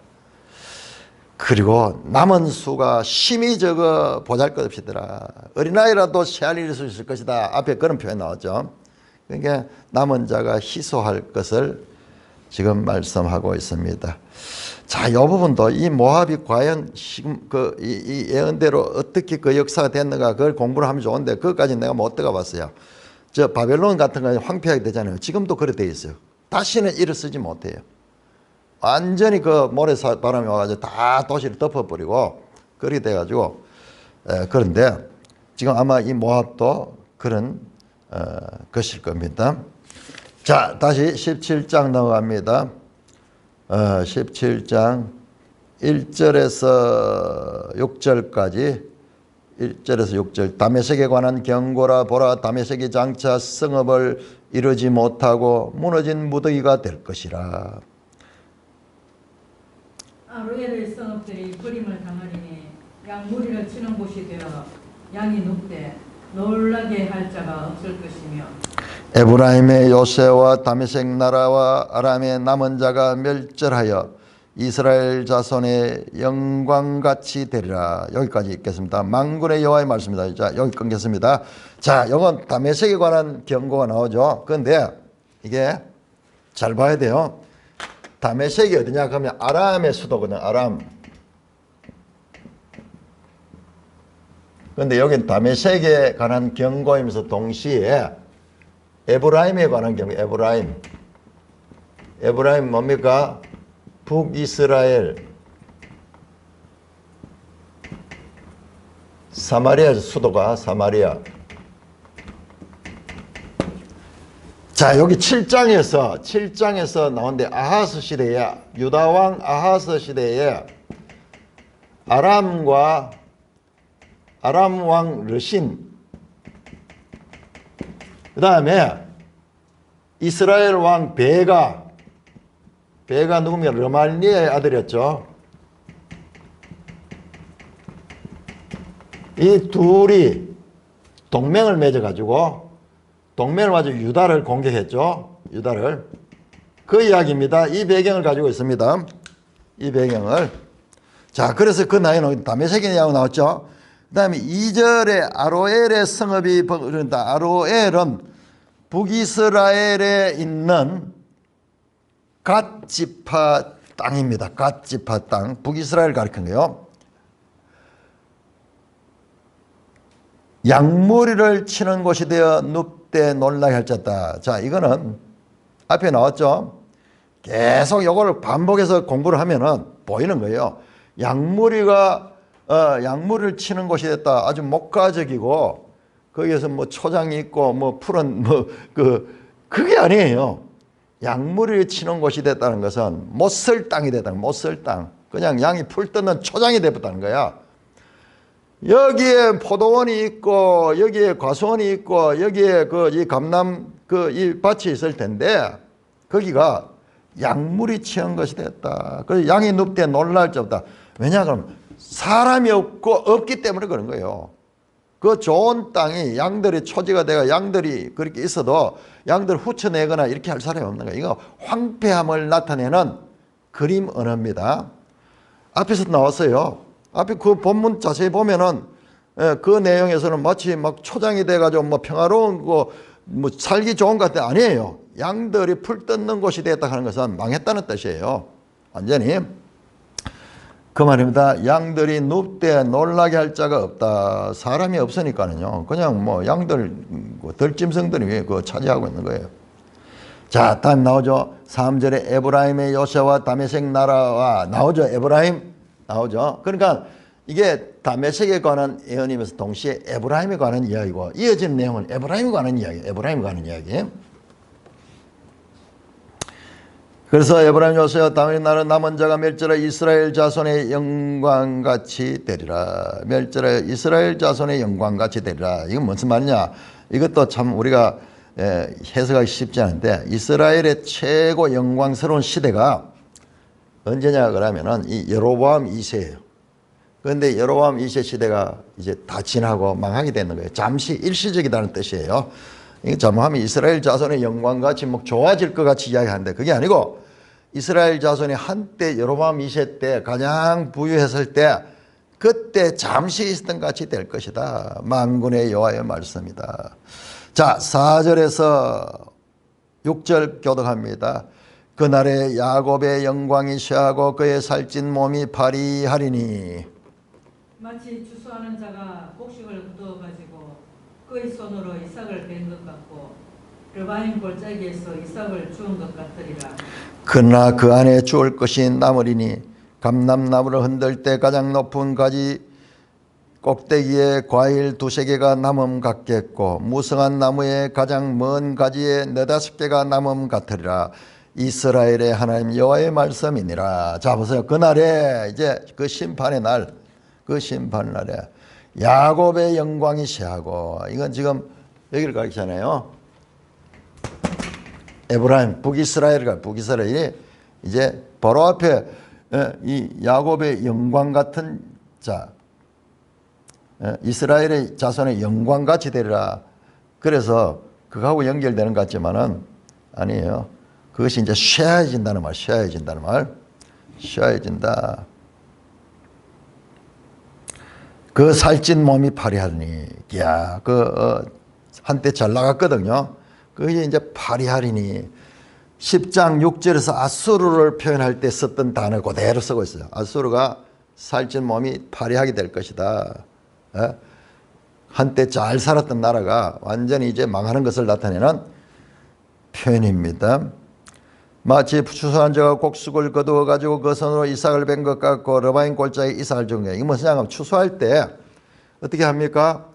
그리고 남은 수가 심히 적어 보잘것없이더라. 어린아이라도 새알 잃을 수 있을 것이다. 앞에 그런 표현 나왔죠. 그러니까 남은 자가 희소할 것을 지금 말씀하고 있습니다. 자, 이 부분도 이 모압이 과연 지금 이 예언대로 어떻게 그 역사가 됐는가 그걸 공부를 하면 좋은데 그것까지 내가 못 들어가봤어요. 저 바벨론 같은 거 황폐하게 되잖아요. 지금도 그렇게 돼 있어요. 다시는 일을 쓰지 못해요. 완전히 그 모래바람이 와가지고 다 도시를 덮어버리고 그렇게 돼가지고 그런데 지금 아마 이 모압도 그런 것일 겁니다. 자, 다시 17장 넘어갑니다. 17장 1절에서 6절까지 1절에서 6절 다메섹에 관한 경고라. 보라, 다메섹이 장차 성읍을 이루지 못하고 무너진 무더기가 될 것이라. 아로엘의 성읍들이 버림을 당하리니 양무리를 치는 곳이 되어 양이 눕되 놀라게 할 자가 없을 것이며 에브라임의 요새와 다메섹 나라와 아람의 남은 자가 멸절하여 이스라엘 자손의 영광같이 되리라. 여기까지 읽겠습니다. 만군의 여호와의 말씀입니다. 자, 여기 끊겠습니다. 자, 이건 다메섹에 관한 경고가 나오죠. 그런데 이게 잘 봐야 돼요. 다메섹이 어디냐 그러면 아람의 수도거든요. 아람. 그런데 여기는 다메섹에 관한 경고이면서 동시에 에브라임에 관한 경고. 에브라임 뭡니까? 북이스라엘 사마리아 수도가 사마리아. 자, 여기 7장에서 나오는데 아하스 시대에 유다왕 아하스 시대에 아람 왕 르신 그 다음에 이스라엘 왕 베가 누구면 르말리의 아들이었죠. 이 둘이 동맹을 맺어가지고 유다를 공격했죠. 유다를. 그 이야기입니다. 이 배경을 가지고 있습니다. 이 배경을. 자, 그래서 그 나이는 다메섹의 이야기가 나왔죠. 그 다음에 2절에 아로엘의 성읍이 그런다. 아로엘은 북이스라엘에 있는 갓 지파 땅입니다. 갓 지파 땅. 북이스라엘 가리킨 거예요. 양무리를 치는 곳이 되어 눕되 놀라게 할 자다. 자, 이거는 앞에 나왔죠. 계속 요걸 반복해서 공부를 하면은 보이는 거예요. 약물을 치는 곳이 됐다. 아주 목가적이고 거기에서 뭐 초장이 있고 뭐 푸른 그게 아니에요. 약물을 치는 곳이 됐다는 것은 못 쓸 땅이 됐다는 거야. 못 쓸 땅. 그냥 양이 풀 뜯는 초장이 됐다는 거야. 여기에 포도원이 있고 여기에 과수원이 있고 여기에 이 감남 이 밭이 있을 텐데 거기가 약물이 취한 것이 됐다. 그래서 양이 눕되 놀랄 수 없다. 왜냐 그러면 사람이 없기 때문에 그런 거예요. 그 좋은 땅이 양들이 초지가 돼가 양들이 그렇게 있어도 양들 후쳐내거나 이렇게 할 사람이 없는 거예요. 이거 황폐함을 나타내는 그림 언어입니다. 앞에서 나왔어요. 앞에 그 본문 자세히 보면은 그 내용에서는 마치 막 초장이 돼가지고 뭐 평화로운 거 뭐 살기 좋은 것 같아. 아니에요. 양들이 풀 뜯는 곳이 됐다 하는 것은 망했다는 뜻이에요. 완전히. 그 말입니다. 양들이 눕되 놀라게 할 자가 없다. 사람이 없으니까는요. 그냥 뭐 양들, 들짐승들이 그 차지하고 있는 거예요. 자, 다음 나오죠. 3절에 에브라임의 요새와 다메섹 나라와 나오죠. 에브라임 나오죠. 그러니까 이게 다메섹에 관한 예언이면서 동시에 에브라임에 관한 이야기고 이어진 내용은 에브라임에 관한 이야기, 에브라임에 관한 이야기. 그래서 에브라임 요새와 다메섹 나라 남은 자가 멸절하 이스라엘 자손의 영광같이 되리라. 멸절하 이스라엘 자손의 영광같이 되리라. 이건 무슨 말이냐? 이것도 참 우리가 해석하기 쉽지 않은데 이스라엘의 최고 영광스러운 시대가 언제냐 그러면은 이 여로보암 2세예요. 그런데 여로보암 2세 시대가 이제 다 지나고 망하게 되는 거예요. 잠시 일시적이라는 뜻이에요. 이게 잘못하면 이스라엘 자손의 영광같이 뭐 좋아질 것 같이 이야기하는데 그게 아니고 이스라엘 자손이 한때 여로보암 2세 때 가장 부유했을 때 그때 잠시 있었던 같이 될 것이다. 만군의 여호와의 말씀이다. 자, 4절에서 6절 교독합니다. 그날에 야곱의 영광이 쇠하고 그의 살찐 몸이 파리하리니 마치 추수하는 자가 곡식을 거두어가지고 그의 손으로 이삭을 벤 것 같고 르바임 골짜기에서 이삭을 주운 것 같으리라. 그러나 그 안에 주울 것이 남으리니 감람나무를 흔들 때 가장 높은 가지 꼭대기에 과일 2-3개가 남음 같겠고 무성한 나무에 가장 먼 가지에 4-5개가 남음 같으리라. 이스라엘의 하나님 여호와의 말씀이니라. 자 보세요. 그날에 이제 그 심판의 날, 그 심판의 날에 야곱의 영광이 쇠하고 이건 지금 여기를 가리키잖아요. 에브라임 북이스라엘이 이제 바로 앞에 이 야곱의 영광 같은 자 이스라엘의 자손의 영광같이 되리라. 그래서 그거하고 연결되는 것 같지만은 아니에요. 그것이 이제 쇠해진다는 말, 쇠해진다는 말, 쇠해진다. 그 살찐 몸이 파리하리니, 야, 한때 잘 나갔거든요. 그게 이제 파리하리니. 10장 6절에서 아수르를 표현할 때 썼던 단어 그대로 쓰고 있어요. 아수르가 살찐 몸이 파리하게 될 것이다. 한때 잘 살았던 나라가 완전히 이제 망하는 것을 나타내는 표현입니다. 마치 추수한 자가 곡식을 거두어 가지고 그 손으로 이삭을 벤 것 같고 르바임 골짜기에 이삭을 준 거예요. 이게 무슨 얘기냐면 추수할 때 어떻게 합니까?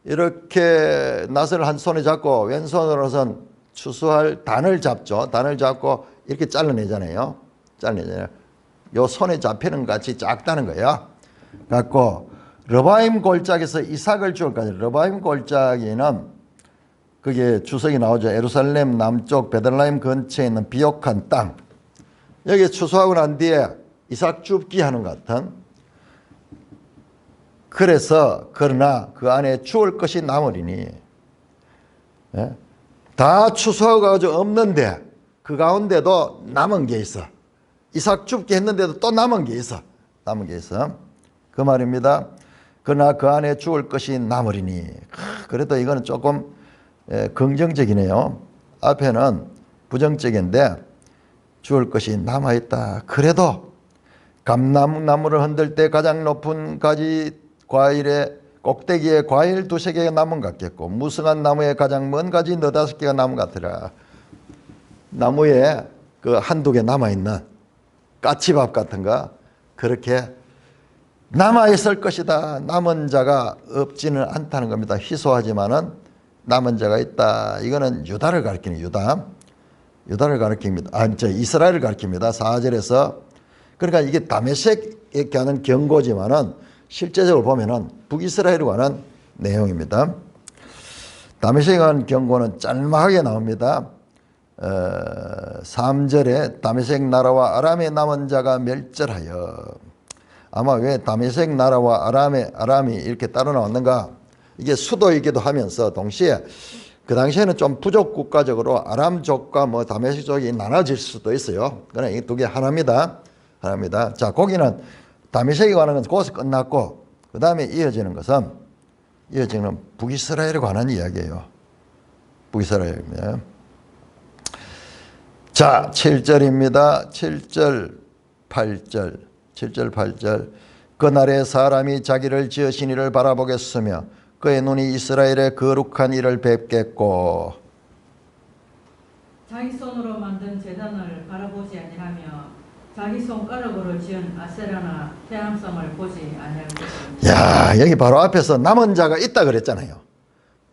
이렇게 낫을 한 손에 잡고 왼손으로선 추수할 단을 잡죠. 단을 잡고 이렇게 잘라내잖아요. 요 손에 잡히는 같이 작다는 거예요. 갖고 르바임 골짜기에서 이삭을 주울 거예요. 르바임 골짜기는 그게 주석이 나오죠. 예루살렘 남쪽 베들레헴 근처에 있는 비옥한 땅. 여기 추수하고 난 뒤에 이삭 줍기 하는 것 같은. 그래서 그러나 그 안에 주울 것이 남으리니 다 추수하고 가지고 없는데 그 가운데도 남은 게 있어. 이삭 줍기 했는데도 또 남은 게 있어. 그 말입니다. 그러나 그 안에 주울 것이 남으리니. 그래도 이거는 조금 긍정적이네요. 앞에는 부정적인데 주울 것이 남아있다. 그래도 감람나무를 흔들 때 가장 높은 가지 과일의 꼭대기에 과일 2-3개가 남은 것 같겠고 무성한 나무에 가장 먼 가지 4-5개가 남은 것 같으라. 나무에 그 한두 개 남아있는 까치밥 같은 거 그렇게 남아있을 것이다. 남은 자가 없지는 않다는 겁니다. 희소하지만은 남은 자가 있다. 이거는 유다를 가리키는 유다를 가리킵니다. 이스라엘을 가리킵니다. 4절에서. 그러니까 이게 다메섹에 관한 경고지만은 실제적으로 보면은 북이스라엘에 관한 내용입니다. 다메섹에 관한 경고는 짤막하게 나옵니다. 3절에 다메섹 나라와 아람의 남은 자가 멸절하여. 아마 왜 다메섹 나라와 아람이 이렇게 따로 나왔는가? 이게 수도이기도 하면서 동시에 그 당시에는 좀 부족 국가적으로 아람족과 뭐 다메섹족이 나눠질 수도 있어요. 그러나 이 두 개 하나입니다. 자, 거기는 다메섹에 관한 건 거기서 끝났고 그 다음에 이어지는 북이스라엘에 관한 이야기예요. 북이스라엘입니다. 자, 7절입니다. 7절, 8절. 그날에 사람이 자기를 지으신 이를 바라보겠으며 그의 눈이 이스라엘의 거룩한 이를 뵙겠고 자기 손으로 만든 제단을 바라보지 아니하며 자기 손가락으로 지은 아세라나 태양성을 보지 아니할 것입니다. 야, 여기 바로 앞에서 남은 자가 있다 그랬잖아요.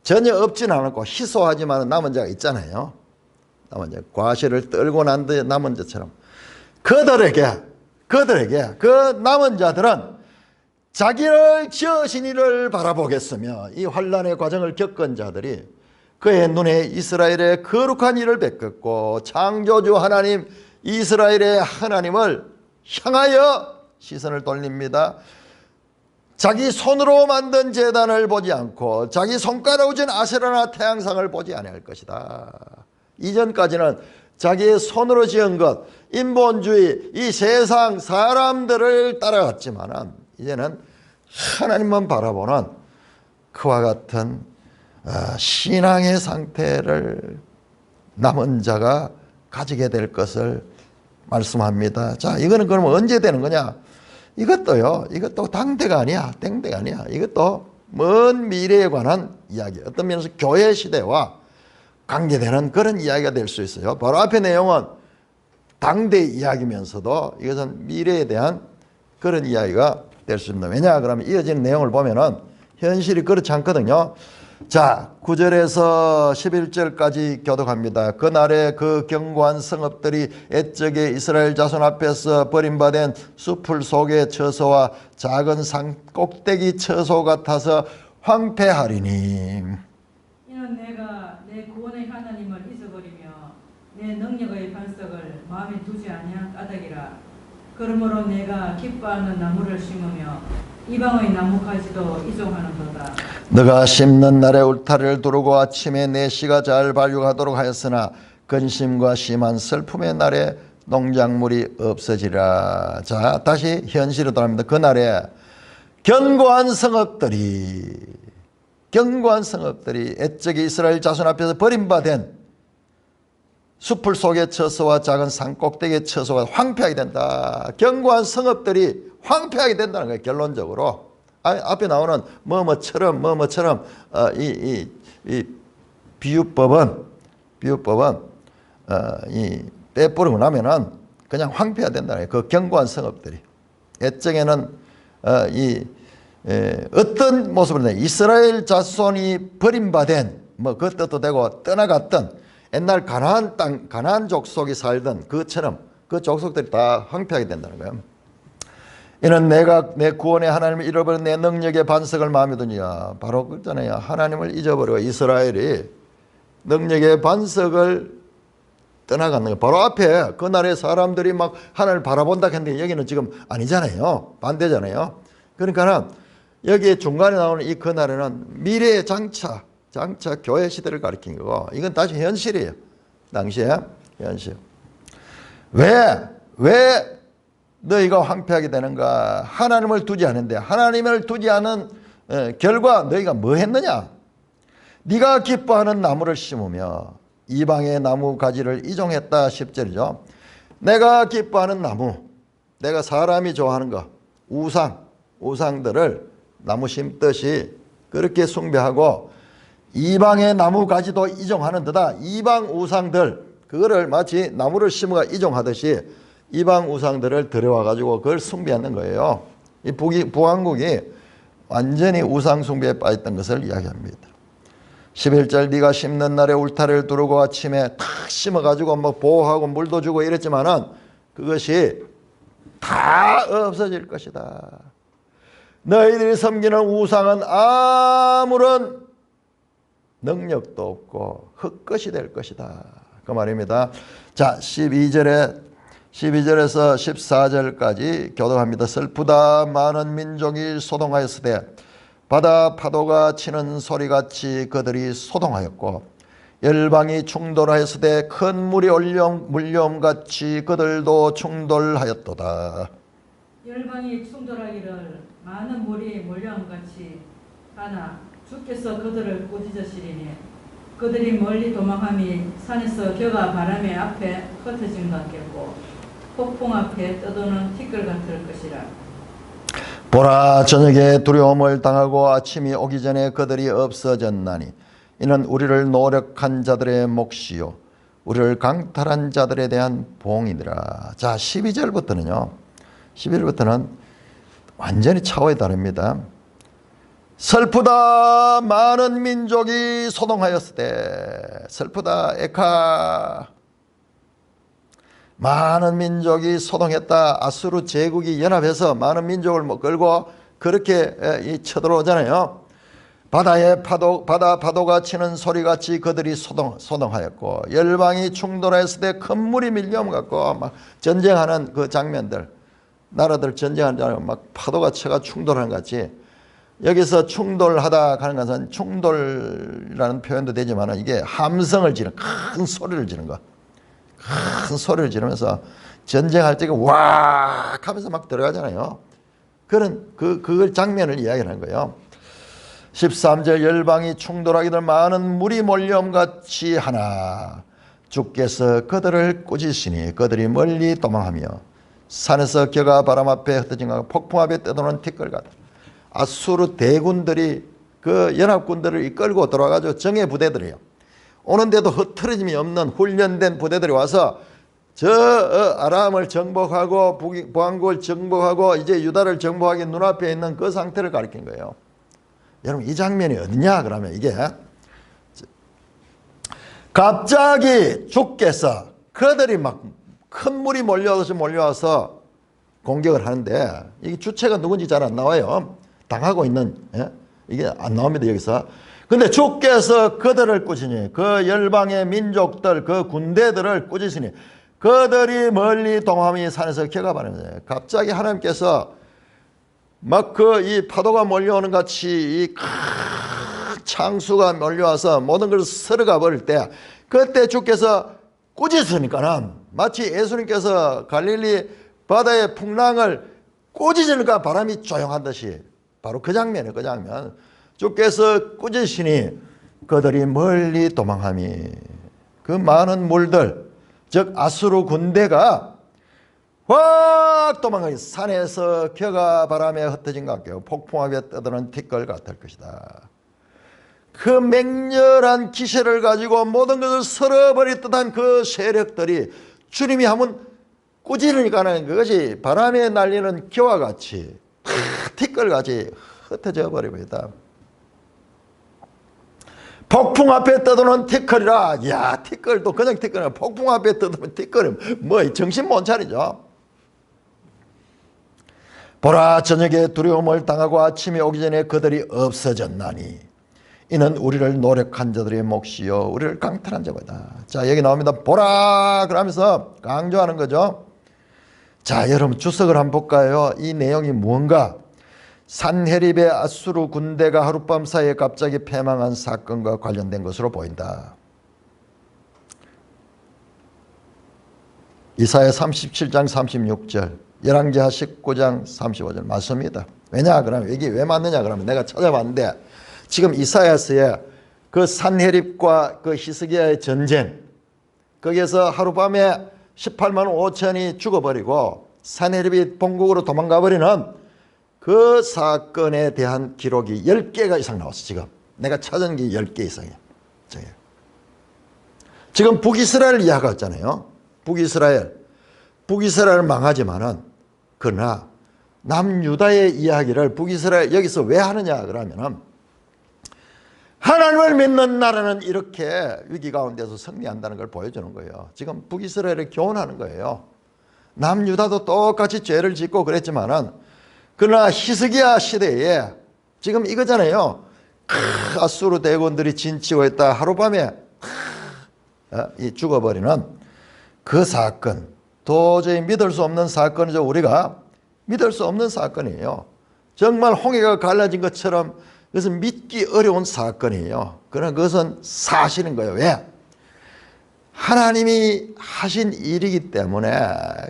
전혀 없지는 않았고 희소하지만 남은 자가 있잖아요. 남은 자, 과실을 떨고 난 뒤에 남은 자처럼 그들에게 그 남은 자들은 자기를 지으신 이를 바라보겠으며 이 환난의 과정을 겪은 자들이 그의 눈에 이스라엘의 거룩한 이를 뵙겠고 창조주 하나님 이스라엘의 하나님을 향하여 시선을 돌립니다. 자기 손으로 만든 제단을 보지 않고 자기 손가락으로 진 아세라나 태양상을 보지 아니할 것이다. 이전까지는 자기의 손으로 지은 것, 인본주의, 이 세상 사람들을 따라갔지만 이제는 하나님만 바라보는 그와 같은 신앙의 상태를 남은 자가 가지게 될 것을 말씀합니다. 자, 이거는 그러면 언제 되는 거냐? 이것도 당대가 아니야. 땡대가 아니야. 이것도 먼 미래에 관한 이야기. 어떤 면에서 교회 시대와 관계되는 그런 이야기가 될 수 있어요. 바로 앞의 내용은 당대 이야기면서도 이것은 미래에 대한 그런 이야기가 될 수 있습니다. 왜냐? 그러면 이어지는 내용을 보면은 현실이 그렇지 않거든요. 자, 9절에서 11절까지 교독합니다. 그날에 그 견고한 성읍들이 옛적에 이스라엘 자손 앞에서 버림받은 숲풀 속의 처소와 작은 산 꼭대기 처소 같아서 황폐하리니. 이는 내가 내 구원의 하나님을 잊어버리며 내 능력의 반석을 마음에 두지 아니한 까닭이라. 그러므로 내가 기뻐하는 나무를 심으며 이방의 나무까지도 이종하는도다. 너가 심는 날에 울타리를 두르고 아침에 내 씨가 잘 발육하도록 하였으나 근심과 심한 슬픔의 날에 농작물이 없어지라. 자, 다시 현실로 돌아갑니다. 그날에 견고한 성읍들이 옛적에 이스라엘 자손 앞에서 버림받은 숲풀 속의 처소와 작은 산 꼭대기의 처소가 황폐하게 된다. 견고한 성읍들이 황폐하게 된다는 거예요. 결론적으로 앞에 나오는 뭐뭐처럼 이 비유법은 이 빼뿌리고 나면은 그냥 황폐가 된다는 거예요. 그 견고한 성읍들이 옛적에는 어떤 모습으로 이스라엘 자손이 버림받은 뭐 그 뜻도 되고 떠나갔던 옛날 가나안 땅, 가나안 족속이 살던 그처럼 그 족속들이 다 황폐하게 된다는 거예요. 이는 내가 내 구원의 하나님을 잃어버린 내 능력의 반석을 마음에 두니라. 바로 그잖아요. 하나님을 잊어버리고 이스라엘이 능력의 반석을 떠나가는 거예요. 바로 앞에 그날의 사람들이 막 하나님을 바라본다 했는데 여기는 지금 아니잖아요. 반대잖아요. 그러니까 여기 중간에 나오는 이 그날에는 미래의 장차 교회 시대를 가리킨 거고 이건 다시 현실이에요. 당시에 현실. 왜 너희가 황폐하게 되는가? 하나님을 두지 않은데 하나님을 두지 않은 결과 너희가 뭐 했느냐? 네가 기뻐하는 나무를 심으며 이방의 나무 가지를 이종했다. 10절이죠. 내가 기뻐하는 나무, 내가 사람이 좋아하는 거, 우상들을 나무 심듯이 그렇게 숭배하고 이방의 나무 가지도 이종하는 데다 이방 우상들 그거를 마치 나무를 심어가 이종하듯이 이방 우상들을 들여와가지고 그걸 숭배하는 거예요. 이 북왕국이 완전히 우상 숭배에 빠졌던 것을 이야기합니다. 11절 네가 심는 날에 울타리를 두르고 아침에 탁 심어가지고 뭐 보호하고 물도 주고 이랬지만은 그것이 다 없어질 것이다. 너희들이 섬기는 우상은 아무런 능력도 없고 흙것이 될 것이다. 그 말입니다. 자, 12절에서 14절까지 교독합니다. 슬프다 많은 민족이 소동하였으되 바다 파도가 치는 소리같이 그들이 소동하였고 열방이 충돌하였으되 큰 물이 물려옴같이 그들도 충돌하였도다. 열방이 충돌하기를 많은 물이 몰려옴같이 하나 주께서 그들을 꾸짖으시리니 그들이 멀리 도망함이 산에서 겨가 바람의 앞에 흩어진 것 같겠고 폭풍 앞에 떠도는 티끌 같을 것이라. 보라 저녁에 두려움을 당하고 아침이 오기 전에 그들이 없어졌나니 이는 우리를 노력한 자들의 몫이요 우리를 강탈한 자들에 대한 봉이니라. 자, 12절부터는 완전히 차원이 다릅니다. 슬프다 많은 민족이 소동하였으되 슬프다 에카 많은 민족이 소동했다. 아수르 제국이 연합해서 많은 민족을 끌고 그렇게 쳐들어오잖아요. 바다 파도가 치는 소리같이 그들이 소동하였고 열방이 충돌했을 때 큰 물이 밀려옴 같고 막 전쟁하는 그 장면들 나라들 전쟁하는 장면 막 파도가 쳐가 충돌하는 것 같이 여기서 충돌하다 하는 것은 충돌이라는 표현도 되지만 이게 함성을 지르는 큰 소리를 지르는 거. 큰 소리를 지르면서 전쟁할 때 와 하면서 막 들어가잖아요. 그런 그 장면을 이야기하는 거예요. 13절 열방이 충돌하기를 많은 물이 몰려옴같이 하나 주께서 그들을 꾸짖으시니 그들이 멀리 도망하며 산에서 겨가 바람 앞에 흩어진 것 폭풍 앞에 떠도는 티끌 같다. 아수르 대군들이 그 연합군들을 이끌고 들어와가지고 정예 부대들이에요. 오는데도 흐트러짐이 없는 훈련된 부대들이 와서 저 아람을 정복하고 북왕국을 정복하고 이제 유다를 정복하기 눈앞에 있는 그 상태를 가리킨 거예요. 여러분 이 장면이 어디냐 그러면 이게 갑자기 주께서 그들이 막 큰 물이 몰려와서 공격을 하는데 이게 주체가 누군지 잘 안 나와요. 당하고 있는 이게 안 나옵니다 여기서. 근데 주께서 그들을 꾸짖으니 그 열방의 민족들 그 군대들을 꾸짖으니 그들이 멀리 동함이 산에서 겨가 바랍니다. 갑자기 하나님께서 막 그 이 파도가 몰려오는 같이 이 큰 창수가 몰려와서 모든 걸 쓸어가 버릴 때 그때 주께서 꾸짖으니까는 마치 예수님께서 갈릴리 바다의 풍랑을 꾸짖으니까 바람이 조용한 듯이 바로 그 장면이에요. 그 장면. 주께서 꾸짖으시니 그들이 멀리 도망함이 그 많은 물들 즉 아수르 군대가 확 도망가니 산에서 겨가 바람에 흩어진 것 같아요. 폭풍 앞에 떠드는 티끌 같을 것이다. 그 맹렬한 기세를 가지고 모든 것을 쓸어버릴 듯한 그 세력들이 주님이 하면 꾸짖으니까는 그것이 바람에 날리는 기와 같이 티끌같이 흩어져 버립니다. 폭풍 앞에 떠도는 티끌이라. 야, 티끌도 그냥 티끌이야. 폭풍 앞에 떠도는 티끌은 뭐 정신 못 차리죠. 보라 저녁에 두려움을 당하고 아침이 오기 전에 그들이 없어졌나니 이는 우리를 노력한 자들의 몫이요 우리를 강탈한 자보다. 자 여기 나옵니다. 보라 그러면서 강조하는 거죠. 자 여러분 주석을 한번 볼까요? 이 내용이 무언가 산헤립의 아수르 군대가 하룻밤 사이에 갑자기 패망한 사건과 관련된 것으로 보인다. 이사야 37장 36절 열왕기하 19장 35절 맞습니다. 왜냐 그러면 이게 왜 맞느냐 그러면 내가 찾아봤는데 지금 이사야서에 그 산헤립과 그 히스기야의 전쟁 거기에서 하룻밤에 18만 5천이 죽어버리고 산헤립이 본국으로 도망가 버리는 그 사건에 대한 기록이 10개가 이상 나왔어. 지금 내가 찾은 게 10개 이상이에요. 지금 북이스라엘 이야기가 있잖아요. 북이스라엘 망하지만은 그러나 남유다의 이야기를 북이스라엘 여기서 왜 하느냐 그러면은 하나님을 믿는 나라는 이렇게 위기 가운데서 승리한다는 걸 보여주는 거예요. 지금 북이스라엘을 교훈하는 거예요. 남유다도 똑같이 죄를 짓고 그랬지만은 그러나 히스기야 시대에 지금 이거잖아요. 아수르 대군들이 진치고 있다 하룻밤에 죽어버리는 그 사건, 도저히 믿을 수 없는 사건이죠. 우리가 믿을 수 없는 사건이에요. 정말 홍해가 갈라진 것처럼 그것은 믿기 어려운 사건이에요. 그러나 그것은 사실인 거예요. 왜? 하나님이 하신 일이기 때문에.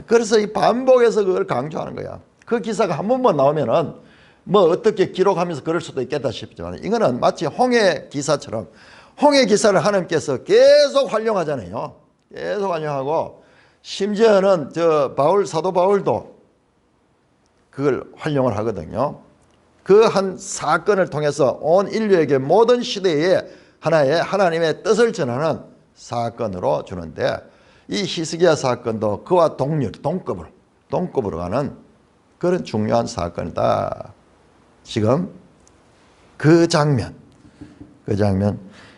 그래서 이 반복해서 그걸 강조하는 거야. 그 기사가 한 번만 나오면은 뭐 어떻게 기록하면서 그럴 수도 있겠다 싶지만 이거는 마치 홍해 기사처럼 홍해 기사를 하나님께서 계속 활용하잖아요. 계속 활용하고 심지어는 사도 바울도 그걸 활용을 하거든요. 그 한 사건을 통해서 온 인류에게 모든 시대에 하나의 하나님의 뜻을 전하는 사건으로 주는데 이 히스기야 사건도 그와 동급으로 가는 그런 중요한 사건이다. 지금 그 장면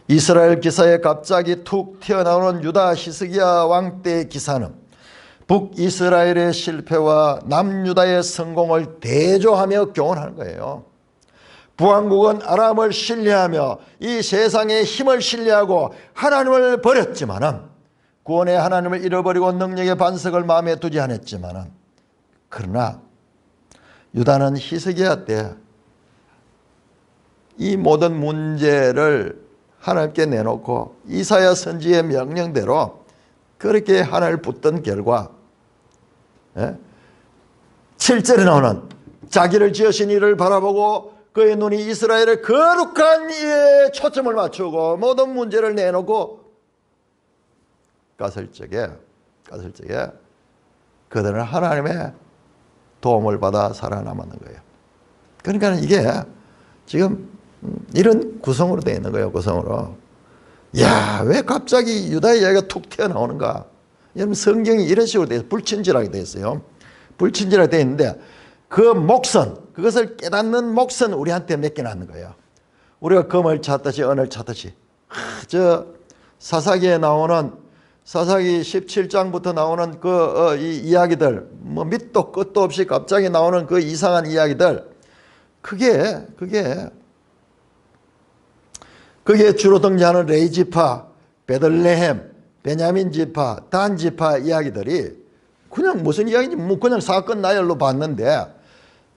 이스라엘 기사에 갑자기 툭 튀어나오는 유다 히스기야 왕 때의 기사는 북이스라엘의 실패와 남유다의 성공을 대조하며 교훈하는 거예요. 북왕국은 아람을 신뢰하며 이 세상의 힘을 신뢰하고 하나님을 버렸지만은 구원의 하나님을 잃어버리고 능력의 반석을 마음에 두지 않았지만은 그러나 유다는 히스기야 때 이 모든 문제를 하나님께 내놓고 이사야 선지의 명령대로 그렇게 하나님을 붙든 결과 7절에 나오는 자기를 지으신 이를 바라보고 그의 눈이 이스라엘의 거룩한 이에 초점을 맞추고 모든 문제를 내놓고 갔을 적에 그들은 하나님의 도움을 받아 살아남았는 거예요. 그러니까 이게 지금 이런 구성으로 되어 있는 거예요. 구성으로. 야, 왜 갑자기 유다의 이야기가 툭 튀어나오는가? 여러분 성경이 이런 식으로 되어 있어요. 불친절하게 되어 있어요. 불친절하게 되어 있는데 그 목선, 그것을 깨닫는 목선 우리한테 맡겨놨는 거예요. 우리가 금을 찾듯이 은을 찾듯이. 사사기에 나오는 사사기 17장부터 나오는 이 이야기들, 뭐 밑도 끝도 없이 갑자기 나오는 그 이상한 이야기들, 그게 주로 등장하는 레위 지파, 베들레헴, 베냐민 지파, 단 지파 이야기들이 그냥 무슨 이야기인지 뭐 그냥 사건 나열로 봤는데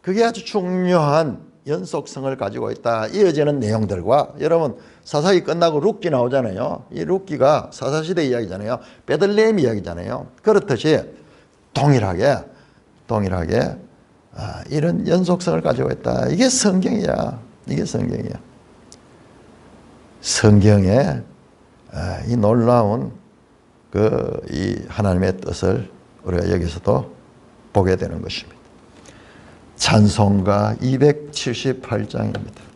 그게 아주 중요한 연속성을 가지고 있다. 이어지는 내용들과 여러분 사사기 끝나고 룻기 나오잖아요. 이 룻기가 사사시대 이야기잖아요. 베들레헴 이야기잖아요. 그렇듯이 동일하게 이런 연속성을 가지고 있다. 이게 성경이야. 성경의 이 놀라운 이 하나님의 뜻을 우리가 여기서도 보게 되는 것입니다. 찬송가 278장입니다.